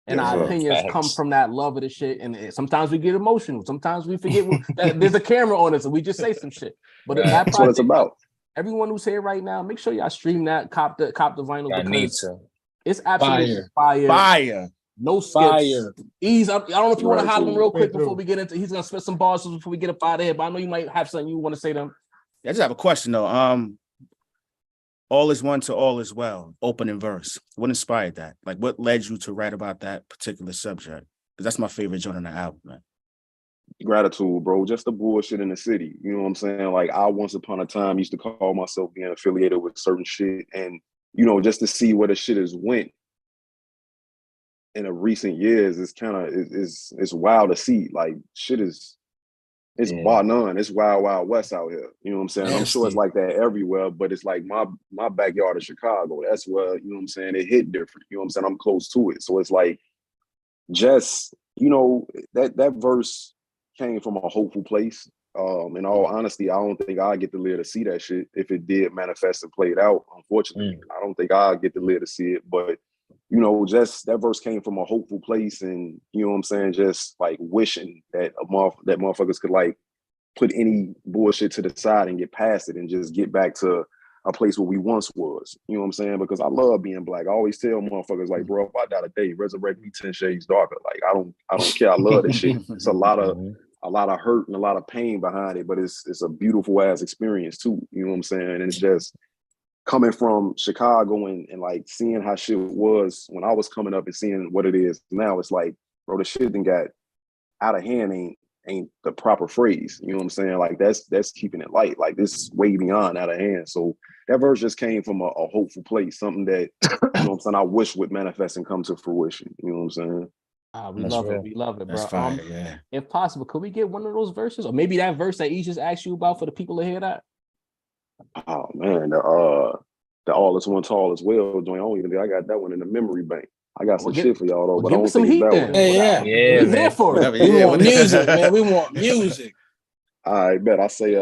And our opinions come from that love of the shit. And sometimes we get emotional. Sometimes we forget that there's a camera on us and we just say some shit. But that that's what it's about. Everyone who's here right now, make sure y'all stream that, cop the vinyl, because it's absolutely fire. No skips. Ease up. I don't know if you want to hop him real quick before we get into. He's gonna spit some bars before we get up out of here. But I know you might have something you want to say to him. I just have a question though. All is one to all is well, opening verse. What inspired that? Like, what led you to write about that particular subject? Because that's my favorite joint on the album, man. Gratitude, bro. Just the bullshit in the city. You know what I'm saying? Like, I once upon a time used to call myself being affiliated with certain shit, and you know, just to see where the shit has went in the recent years, it's kind of it's wild to see. Like, shit is. It's bar none. It's wild, wild west out here. You know what I'm saying? Nasty. I'm sure it's like that everywhere, but it's like my backyard of Chicago. That's where, you know what I'm saying, it hit different. You know what I'm saying? I'm close to it. So it's like, just, you know, that verse came from a hopeful place. In all honesty, I don't think I get to live to see that shit if it did manifest and played out. Unfortunately, I don't think I get to live to see it. But you know, just that verse came from a hopeful place, and you know what I'm saying, just like wishing that that motherfuckers could like put any bullshit to the side and get past it and just get back to a place where we once was. You know what I'm saying? Because I love being black. I always tell motherfuckers like, bro, if I die today, resurrect me 10 shades darker. Like I don't care. I love that shit. It's a lot of hurt and a lot of pain behind it, but it's a beautiful ass experience too. You know what I'm saying? And it's just coming from Chicago and like seeing how shit was when I was coming up and seeing what it is now. It's like, bro, the shit then got out of hand ain't the proper phrase. You know what I'm saying? Like that's keeping it light. Like this is way beyond out of hand. So that verse just came from a hopeful place, something that you know what I'm saying, I wish would manifest and come to fruition. You know what I'm saying? We love it. We love it, bro. That's fine, yeah. If possible, could we get one of those verses, or maybe that verse that E just asked you about for the people to hear that? Oh man, the all is one tall as well joint. I don't even think I got that one in the memory bank. I got some shit for y'all though, but I give don't us some think heat it's that then. one. Hey, Yeah, We're man. here for it. We want music, man. We want music. I bet I say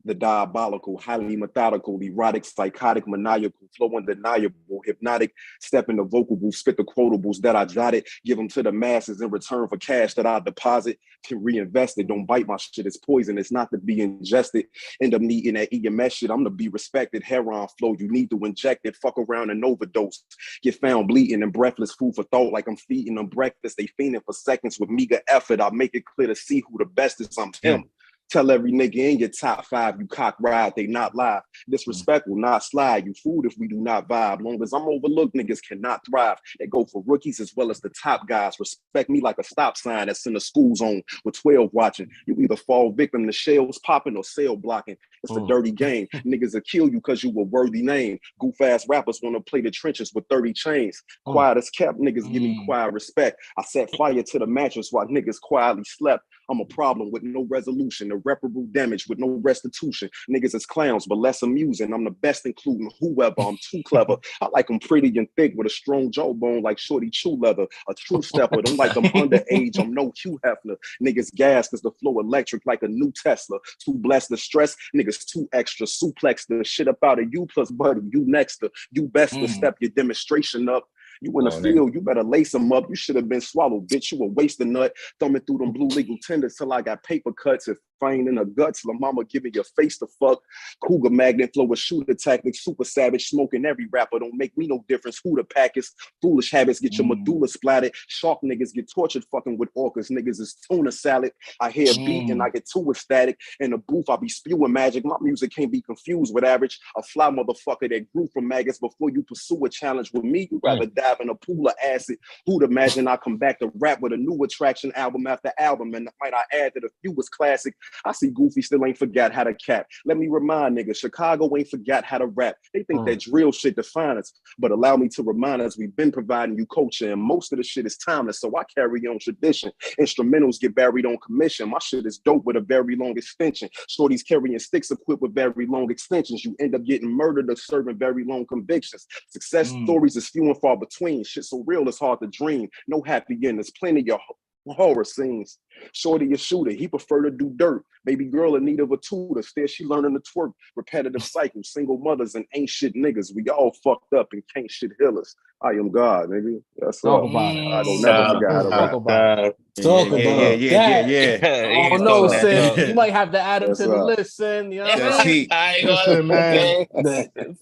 the diabolical, highly methodical, erotic, psychotic, maniacal, flow undeniable, hypnotic, step in the vocal booth, spit the quotables that I jotted, give them to the masses in return for cash that I deposit, can reinvest it. Don't bite my shit, it's poison, it's not to be ingested. End up needing that EMS shit, I'm to be respected. Heron flow, you need to inject it, fuck around and overdose. Get found bleeding and breathless, food for thought like I'm feeding them breakfast. They fiending for seconds with meager effort. I make it clear to see who the best is, I'm him. Tell every nigga in your top 5, you cock ride, they not live. Disrespectful, not slide. You food if we do not vibe. Long as I'm overlooked, niggas cannot thrive. They go for rookies as well as the top guys. Respect me like a stop sign that's in the school zone with 12 watching. You either fall victim to shells popping or cell blocking. It's a dirty game. Niggas will kill you because you a worthy name. Goof ass rappers want to play the trenches with 30 chains. Quiet as kept, niggas give me quiet respect. I set fire to the mattress while niggas quietly slept. I'm a problem with no resolution, irreparable damage with no restitution. Niggas is clowns, but less amusing. I'm the best, including whoever. I'm too clever. I like them pretty and thick with a strong jawbone like Shorty Chew Leather. A true stepper. Don't like them underage. I'm no Hugh Hefner. Niggas gas because the flow electric like a new Tesla. Too blessed to stress. Niggas too extra. Suplex the shit up out of you plus buddy. You next to. You best to step your demonstration up. You in the field, you better lace them up. You should have been swallowed, bitch. You a waste of nut. Thumbing through them blue legal tenders till I got paper cuts. If I ain't in the guts, la mama giving your face to fuck. Cougar magnet flow with shooter tactics. Super savage, smoking every rapper. Don't make me no difference who the pack is. Foolish habits get your medulla splattered. Shark niggas get tortured fucking with orcas. Niggas is tuna salad. I hear a beat and I get too ecstatic. In the booth, I be spewing magic. My music can't be confused with average. A fly motherfucker that grew from maggots. Before you pursue a challenge with me, you rather dive in a pool of acid. Who'd imagine I come back to rap with a new attraction album after album? And might I add that a few was classic. I see Goofy still ain't forgot how to cap. Let me remind niggas, Chicago ain't forgot how to rap. They think that drill shit define us, but allow me to remind us we've been providing you culture, and most of the shit is timeless, so I carry on tradition. Instrumentals get buried on commission. My shit is dope with a very long extension. Shorties carrying sticks equipped with very long extensions. You end up getting murdered or serving very long convictions. Success stories is few and far between. Shit so real it's hard to dream. No happy endings. Plenty of horror scenes. Shorty a shooter, he prefer to do dirt. Baby girl in need of a tutor, still she learning to twerk. Repetitive cycle, single mothers and ain't shit niggas. We all fucked up and can't shit heal us. I am God, nigga. That's Talk about it. I don't never forget how to Talk rap. about it. Talk about that. Oh no, Sin. You might have to add him to the list, Sin. You know what I mean? I ain't Listen, man.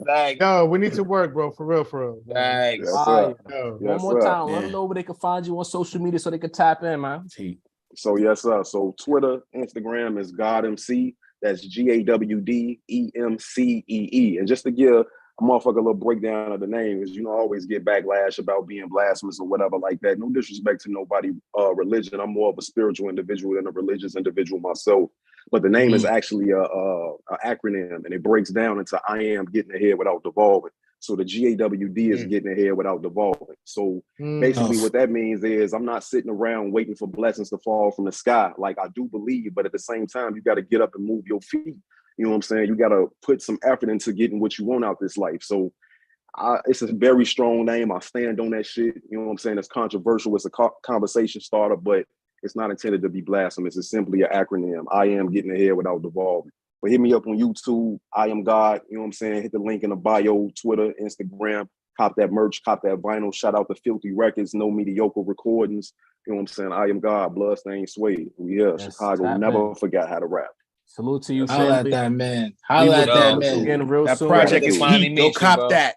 Thanks. Yo, we need to work, bro. For real, for real. Thanks. One more time. Let them know where they can find you on social media so they can tap in, man. So yes, sir. So Twitter, Instagram is GodMC. That's GAWDEMCEE. And just to give a motherfucker a little breakdown of the name, is I always get backlash about being blasphemous or whatever like that. No disrespect to nobody religion. I'm more of a spiritual individual than a religious individual myself. But the name is actually a acronym, and it breaks down into I am getting ahead without devolving. So the GAWD is getting ahead without devolving. So basically what that means is I'm not sitting around waiting for blessings to fall from the sky. Like I do believe, but at the same time, you got to get up and move your feet. You know what I'm saying? You got to put some effort into getting what you want out this life. So it's a very strong name. I stand on that shit. You know what I'm saying? It's controversial. It's a conversation starter, but It's not intended to be blasphemous. It's simply an acronym. I am getting ahead without devolving. But hit me up on YouTube. I am God. You know what I'm saying? Hit the link in the bio, Twitter, Instagram. Cop that merch, cop that vinyl. Shout out to Filthy Records, No Mediocre Recordings. You know what I'm saying? I am God, Bloodstained Suede. We here. Yes, Chicago never forgot how to rap. Salute to you, Holla at family. that man. We Holla will at that do this man. again real That soon. project Can is finally heat. Go meet you, cop bro. that.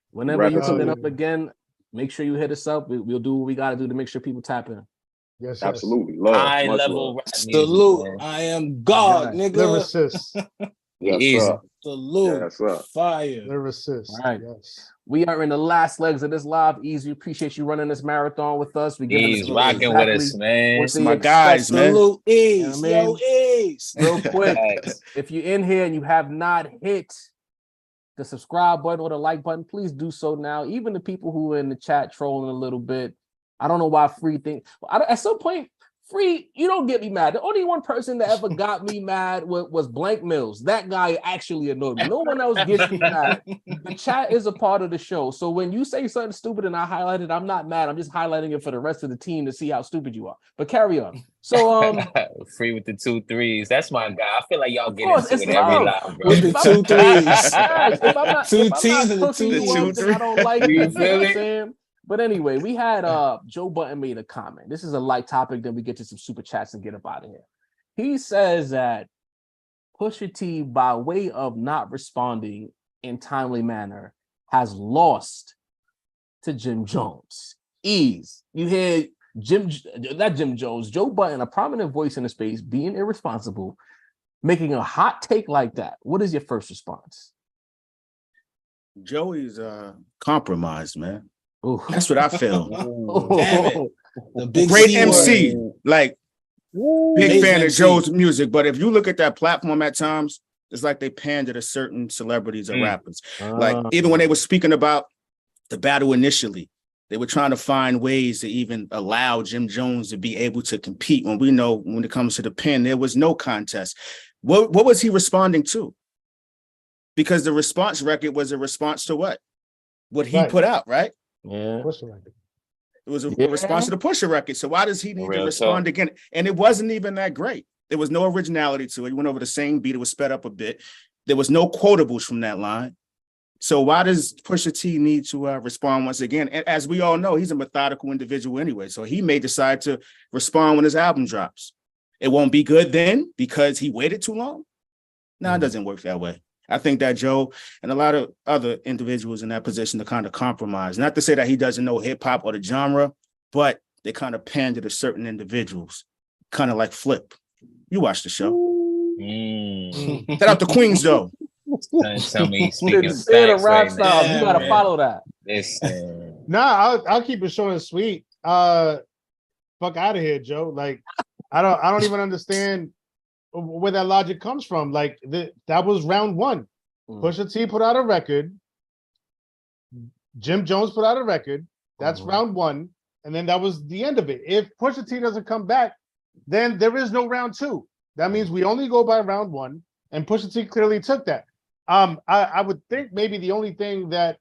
Whenever you Rapid put it salute. up again, make sure you hit us up. We'll do what we got to do to make sure people tap in. Yes, Absolutely. Love. High Much level love. rap music, Salute. man. I am God, Yes. nigga. Lyricist. Yes, Easy. sir. Salute. Yes, sir. Fire. Lyricist. All right. Yes. We are in the last legs of this live. Easy. We appreciate you running this marathon with us. We giving He's us rocking with us, man. what It's they my expect. guys, man. Salute You Ease. know what I Yo, mean? Ease. Real quick, Facts. if you're in here and you have not hit the subscribe button or the like button, please do so now. Even the people who are in the chat trolling a little bit. I don't know why Free think. At some point, Free, you don't get me mad. The only one person that ever got me mad was Blank Mills. That guy actually annoyed me. No one else gets me mad. The chat is a part of the show. So when you say something stupid and I highlight it, I'm not mad. I'm just highlighting it for the rest of the team to see how stupid you are. But carry on. So Free with the 2 3s. That's my guy. I feel like y'all get course, into it's it every love. live, bro. With the If I'm- 2 3s. Yes, if I'm not, Two if I'm T's not and the cooking two you up, then I don't like You you. You know feel what I'm me? saying? But anyway, we had Joe Button made a comment. This is a light topic, then we get to some super chats and get up out of here. He says that Pusha T, by way of not responding in timely manner, has lost to Jim Jones. Ease. You hear Jim Jones, Joe Button, a prominent voice in the space, being irresponsible, making a hot take like that. What is your first response? Joey's compromised, man. Ooh. That's what I feel. Damn it. The big Great C MC, word. like big Amazing fan of MC. Joe's music. But if you look at that platform at times, it's like they pander to certain celebrities or rappers. Like even when they were speaking about the battle initially, they were trying to find ways to even allow Jim Jones to be able to compete. When we know when it comes to the pen, there was no contest. What was he responding to? Because the response record was a response to what he Right. put out, right? Yeah. What's the record? It was a response to the Pusha record. So why does he need to Real respond talk. again? And it wasn't even that great. There was no originality to it. He went over the same beat. It was sped up a bit. There was no quotables from that line. So why does Pusha T need to respond once again? And as we all know, he's a methodical individual anyway. So he may decide to respond when his album drops. It won't be good then because he waited too long. No, it doesn't work that way. I think that Joe and a lot of other individuals in that position to kind of compromise. Not to say that he doesn't know hip hop or the genre, but they kind of pander to certain individuals, kind of like Flip. You watch the show. Shout out to Queens, though. Tell me he's speaking Didn't say the facts rap right style. now, You gotta man. follow that. Listen. Nah, I'll keep it short and sweet. Fuck out of here, Joe. Like, I don't even understand where that logic comes from. Like, that was round one. Pusha T put out a record. Jim Jones put out a record. That's round one. And then that was the end of it. If Pusha T doesn't come back, then there is no round two. That means we only go by round one. And Pusha T clearly took that. I would think maybe the only thing that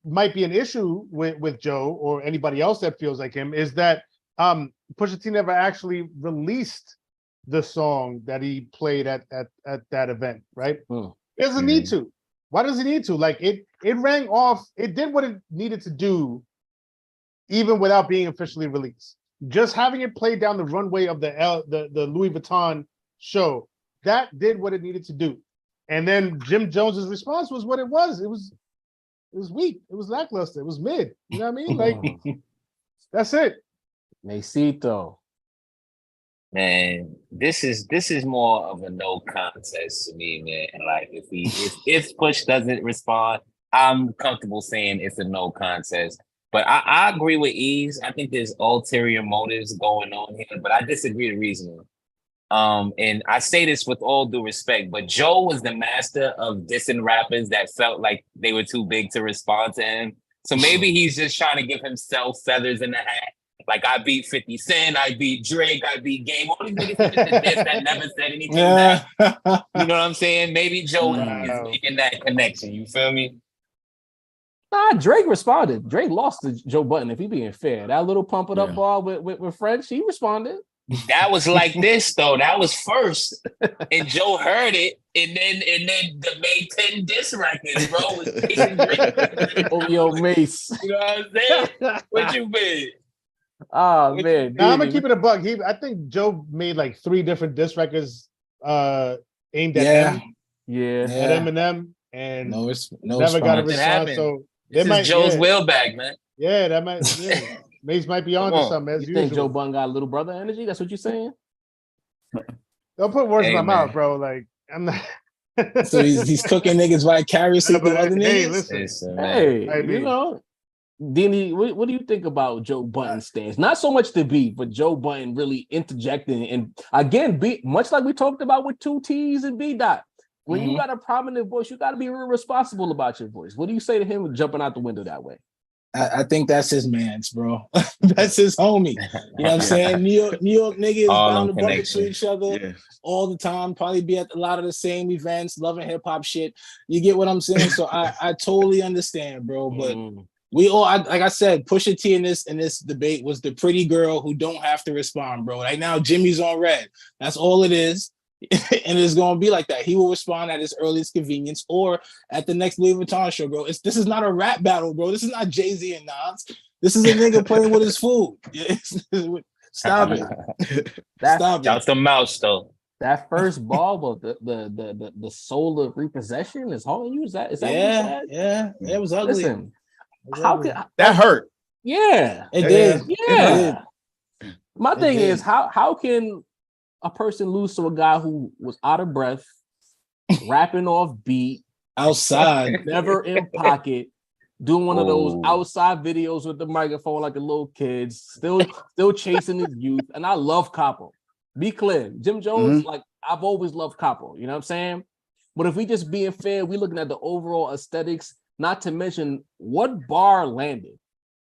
might be an issue with Joe or anybody else that feels like him is that Pusha T never actually released the song that he played at that event, right? He doesn't need to. Why does he need to? Like it rang off, it did what it needed to do, even without being officially released. Just having it played down the runway of the Louis Vuitton show, that did what it needed to do. And then Jim Jones's response was what it was. It was weak. It was lackluster. It was mid. You know what I mean? Like that's it. Necesito. Man, this is more of a no contest to me, man. Like if Push doesn't respond, I'm comfortable saying it's a no contest. But I agree with Ease. I think there's ulterior motives going on here, but I disagree with reasoning. And I say this with all due respect, but Joe was the master of dissing rappers that felt like they were too big to respond to him. So maybe he's just trying to give himself feathers in the hat. Like I beat 50 Cent, I beat Drake, I beat Game. All these niggas that never said anything back. You know what I'm saying? Maybe Joe is making that connection. You feel me? Nah, Drake responded. Drake lost to Joe Budden, if he being fair. That little pump it up ball with French, he responded. That was like this though. That was first, and Joe heard it, and then the made 10 diss records, bro. Was chasing Drake. Oh, yo, Mace. You know what I'm saying? What you mean? Oh man, Now I'm gonna keep it a buck. I think Joe made like 3 different diss records aimed at him, at Eminem, and never got a response. So this is Joe's will back, man. Yeah, that might. Yeah. Mace might be on to something as you usual. think Joe Budden got little brother energy? That's what you're saying? Don't put words in my mouth, bro. Like I'm not. So he's cooking niggas vicariously through other niggas. Listen, you know, Denny, what do you think about Joe Budden's stance? Not so much the beat, but Joe Budden really interjecting and again, much like we talked about with 2 T's and B Dot. When you got a prominent voice, you got to be real responsible about your voice. What do you say to him jumping out the window that way? I think that's his man's, bro. That's his homie. You know what I'm saying? New York niggas bound to bump into each other all the time. Probably be at a lot of the same events, loving hip hop shit. You get what I'm saying? So I totally understand, bro. But we all, like I said, Pusha T in this debate was the pretty girl who don't have to respond, bro. Right now, Jimmy's on red. That's all it is. And it's gonna be like that. He will respond at his earliest convenience or at the next Louis Vuitton show, bro. This is not a rap battle, bro. This is not Jay-Z and Nas. This is a nigga playing with his food. Stop it. Stop it. Out the mouse though. That first ball, but the soul of repossession is hard to use. Is that what you said? Yeah. It was ugly. Listen, how could that hurt? Yeah, it did. Yeah. My thing is how can a person lose to a guy who was out of breath, rapping off beat, outside, never in pocket, doing one of those outside videos with the microphone like the little kids, still chasing his youth. And I love Capo. Be clear, Jim Jones, like I've always loved Capo. You know what I'm saying? But if we just being fair, we looking at the overall aesthetics, not to mention what bar landed.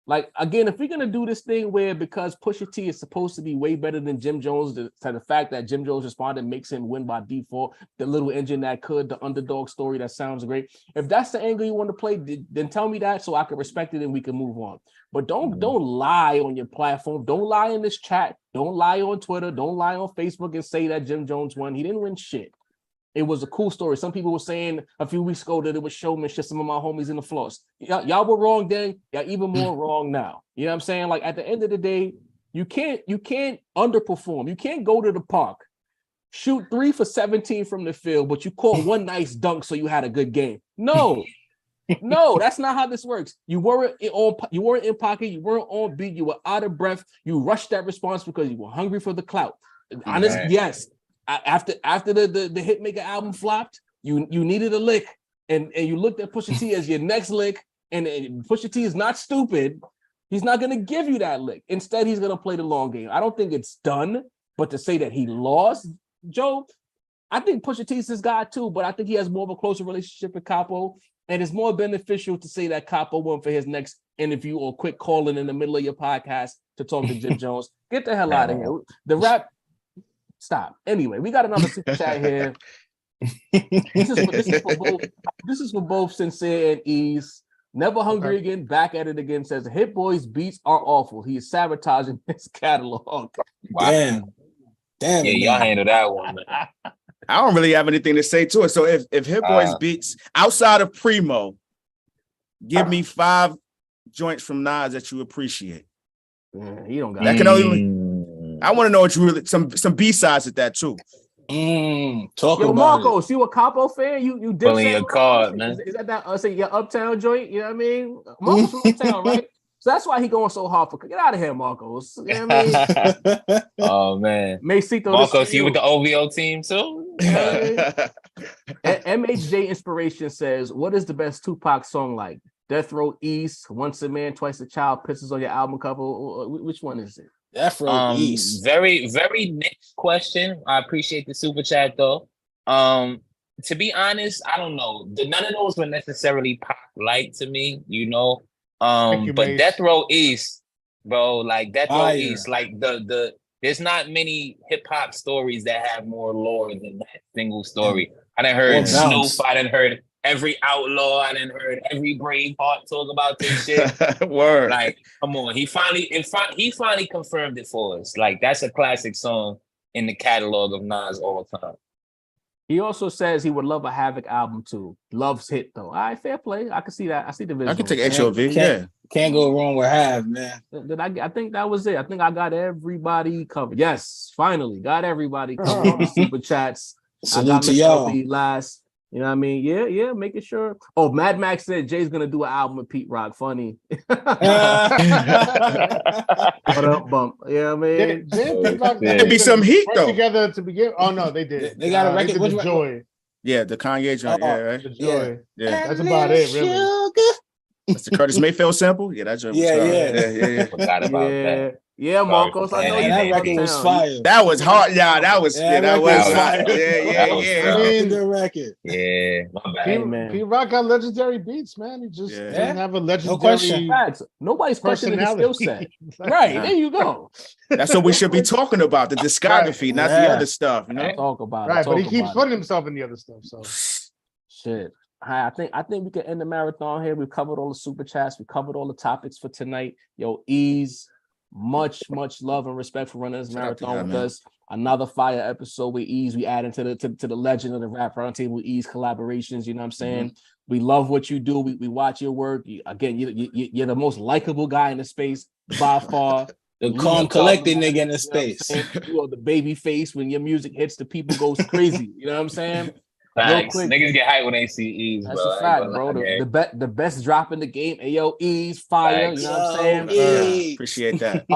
Like, again, if we're going to do this thing where because Pusha T is supposed to be way better than Jim Jones, the fact that Jim Jones responded makes him win by default, the little engine that could, the underdog story, that sounds great. If that's the angle you want to play, then tell me that so I can respect it and we can move on. But don't lie on your platform. Don't lie in this chat. Don't lie on Twitter. Don't lie on Facebook and say that Jim Jones won. He didn't win shit. It was a cool story. Some people were saying a few weeks ago that it was showmanship. Some of my homies in the floss. Y'all were wrong then. Y'all even more wrong now. You know what I'm saying? Like at the end of the day, you can't underperform. You can't go to the park, shoot 3 for 17 from the field, but you caught one nice dunk, so you had a good game. No, that's not how this works. You weren't in pocket. You weren't on beat. You were out of breath. You rushed that response because you were hungry for the clout. Honest, yes. After the Hitmaker album flopped, you needed a lick, and you looked at Pusha T as your next lick, and Pusha T is not stupid. He's not going to give you that lick. Instead, he's going to play the long game. I don't think it's done, but to say that he lost, Joe, I think Pusha T is his guy too, but I think he has more of a closer relationship with Capo, and it's more beneficial to say that Capo won for his next interview or quick calling in the middle of your podcast to talk to Jim Jones. Get the hell out of here. The rap. Stop. Anyway, we got another super chat here. This is for both Sincere and Ease. Never Hungry Again, back at it again, says Hit Boy's beats are awful. He is sabotaging his catalog. Wow. Damn. Yeah, y'all handle that one. I don't really have anything to say to it. So if Hit Boy's beats outside of Primo, give me 5 joints from Nas that you appreciate. He don't got that. Can only. I want to know what you really some B-sides at that too. Talk Yo, about Marco, it. see what Capo fan? You did pulling your card, man. Is that say your uptown joint? You know what I mean? Marco's from uptown, right? So that's why he going so hard for. Get out of here, Marcos. You know what I mean? Oh man, Marcos, you with the OVO team too? You know what I mean? MHJ Inspiration says, "What is the best Tupac song like? Death Row East, Once a Man, Twice a Child, Pisses on your album cover. Which one is it?" Death Row East. Very, very niche question. I appreciate the super chat though. To be honest, I don't know. None of those were necessarily pop like to me, you know. But Mace. Death Row East, bro, like Death Row East, like the there's not many hip hop stories that have more lore than that single story. I done heard Snoop, I done heard every outlaw. I done heard every Braveheart talk about this shit. Word. Like, come on, he finally confirmed it for us. Like, that's a classic song in the catalog of Nas all time. He also says he would love a Havoc album too. Loves hit though. All right, fair play. I can see that. I see the visual. I can take HOV. Yeah. Can't go wrong with Have, man. I think that was it. I think I got everybody covered. Yes, finally got everybody covered on the super chats. Salute I got to Mr. y'all. LB last. You know what I mean? Yeah, making sure. Oh, Mad Max said Jay's gonna do an album with Pete Rock. Funny. What up, bump? You know what I mean? It'd be some heat though. Together to begin. Oh no, they did. They got a record. Which Joy? Yeah, the Kanye joint. Yeah, right. The Joy. Yeah. That's about it, really. That's the Curtis Mayfield sample. Yeah, that joint was hard. Yeah. Forgot about that. Yeah, Marcos. I know And that record was fire. That was hard. Yeah, that was that was was fire. fire. Yeah. I mean, the record. Yeah, my bad. man. P Rock got legendary beats, man. He just didn't have a legendary question. Facts. Nobody's questioning his skill set. Right, there you go. That's what we should be talking about, the discography, not the other stuff. You know? Talk about right, it. but he keeps putting himself in the other stuff. So shit. I think we can end the marathon here. We've covered all the super chats. We covered all the topics for tonight. Yo, Ease, much love and respect for running this marathon with us. Another fire episode with Ease. We add into the legend of the Rap Roundtable Ease collaborations. You know what I'm saying? Mm-hmm. We love what you do. We watch your work. You're the most likable guy in the space by far. The calm, collected nigga in the space. You are the baby face. When your music hits, the people goes crazy. You know what I'm saying? Facts. Niggas get hyped when they see Ease, That's bro. a fact, bro. The best drop in the game. Hey, yo, Ease, fire. Facts. You know what I'm saying? Appreciate that.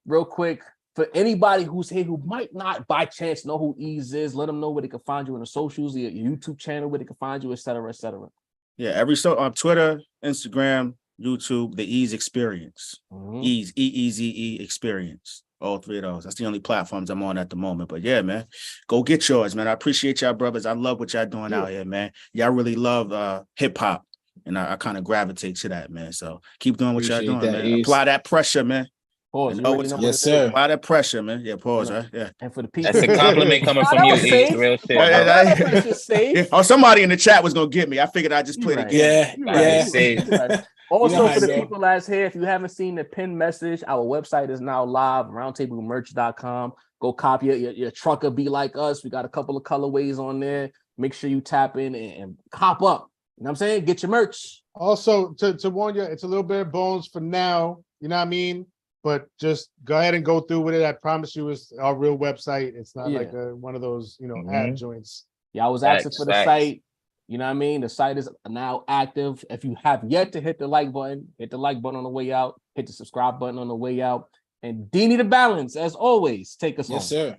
Real quick, for anybody who's here who might not by chance know who Ease is, let them know where they can find you on the socials, your YouTube channel, where they can find you, et cetera, et cetera. Yeah, on Twitter, Instagram, YouTube, the Ease Experience. Mm-hmm. Ease, EEZE Experience. All three of those. That's the only platforms I'm on at the moment. But yeah, man, go get yours, man. I appreciate y'all, brothers. I love what y'all doing out here, man. Y'all really love hip hop, and I kind of gravitate to that, man. So keep doing what y'all doing, man. Ease. Apply that pressure, man. Pause. Yes, sir. Apply that pressure, man. Yeah, pause, right? Yeah. And for the people, that's a compliment coming from you, Ease. Real shit. Oh, somebody in the chat was gonna get me. I figured I'd just play the game. Yeah. Also, for the people that's here, if you haven't seen the pinned message, our website is now live, roundtablemerch.com. Go copy it. Your trucker be like us. We got a couple of colorways on there. Make sure you tap in and cop up. You know what I'm saying? Get your merch. Also, to warn you, it's a little bit of bones for now. You know what I mean? But just go ahead and go through with it. I promise you, it's our real website. It's not like one of those, ad joints. Yeah, I was asking for the site. You know what I mean? The site is now active. If you have yet to hit the like button, hit the like button on the way out, hit the subscribe button on the way out. And Deanie the Balance, as always, take us home. Yes, sir.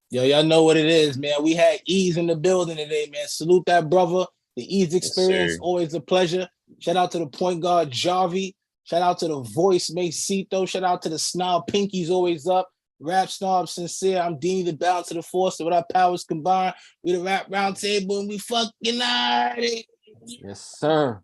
Yo, y'all know what it is, man. We had Ease in the building today, man. Salute that brother. The Ease Experience, always a pleasure. Shout out to the point guard, Jarvie. Shout out to the voice, Macito. Shout out to the snob, Pinky's always up. Rap Snob Sincere. I'm Deanie the Balance of the Force. So with our powers combined, we the Rap Roundtable and we fucking out. Yes, sir.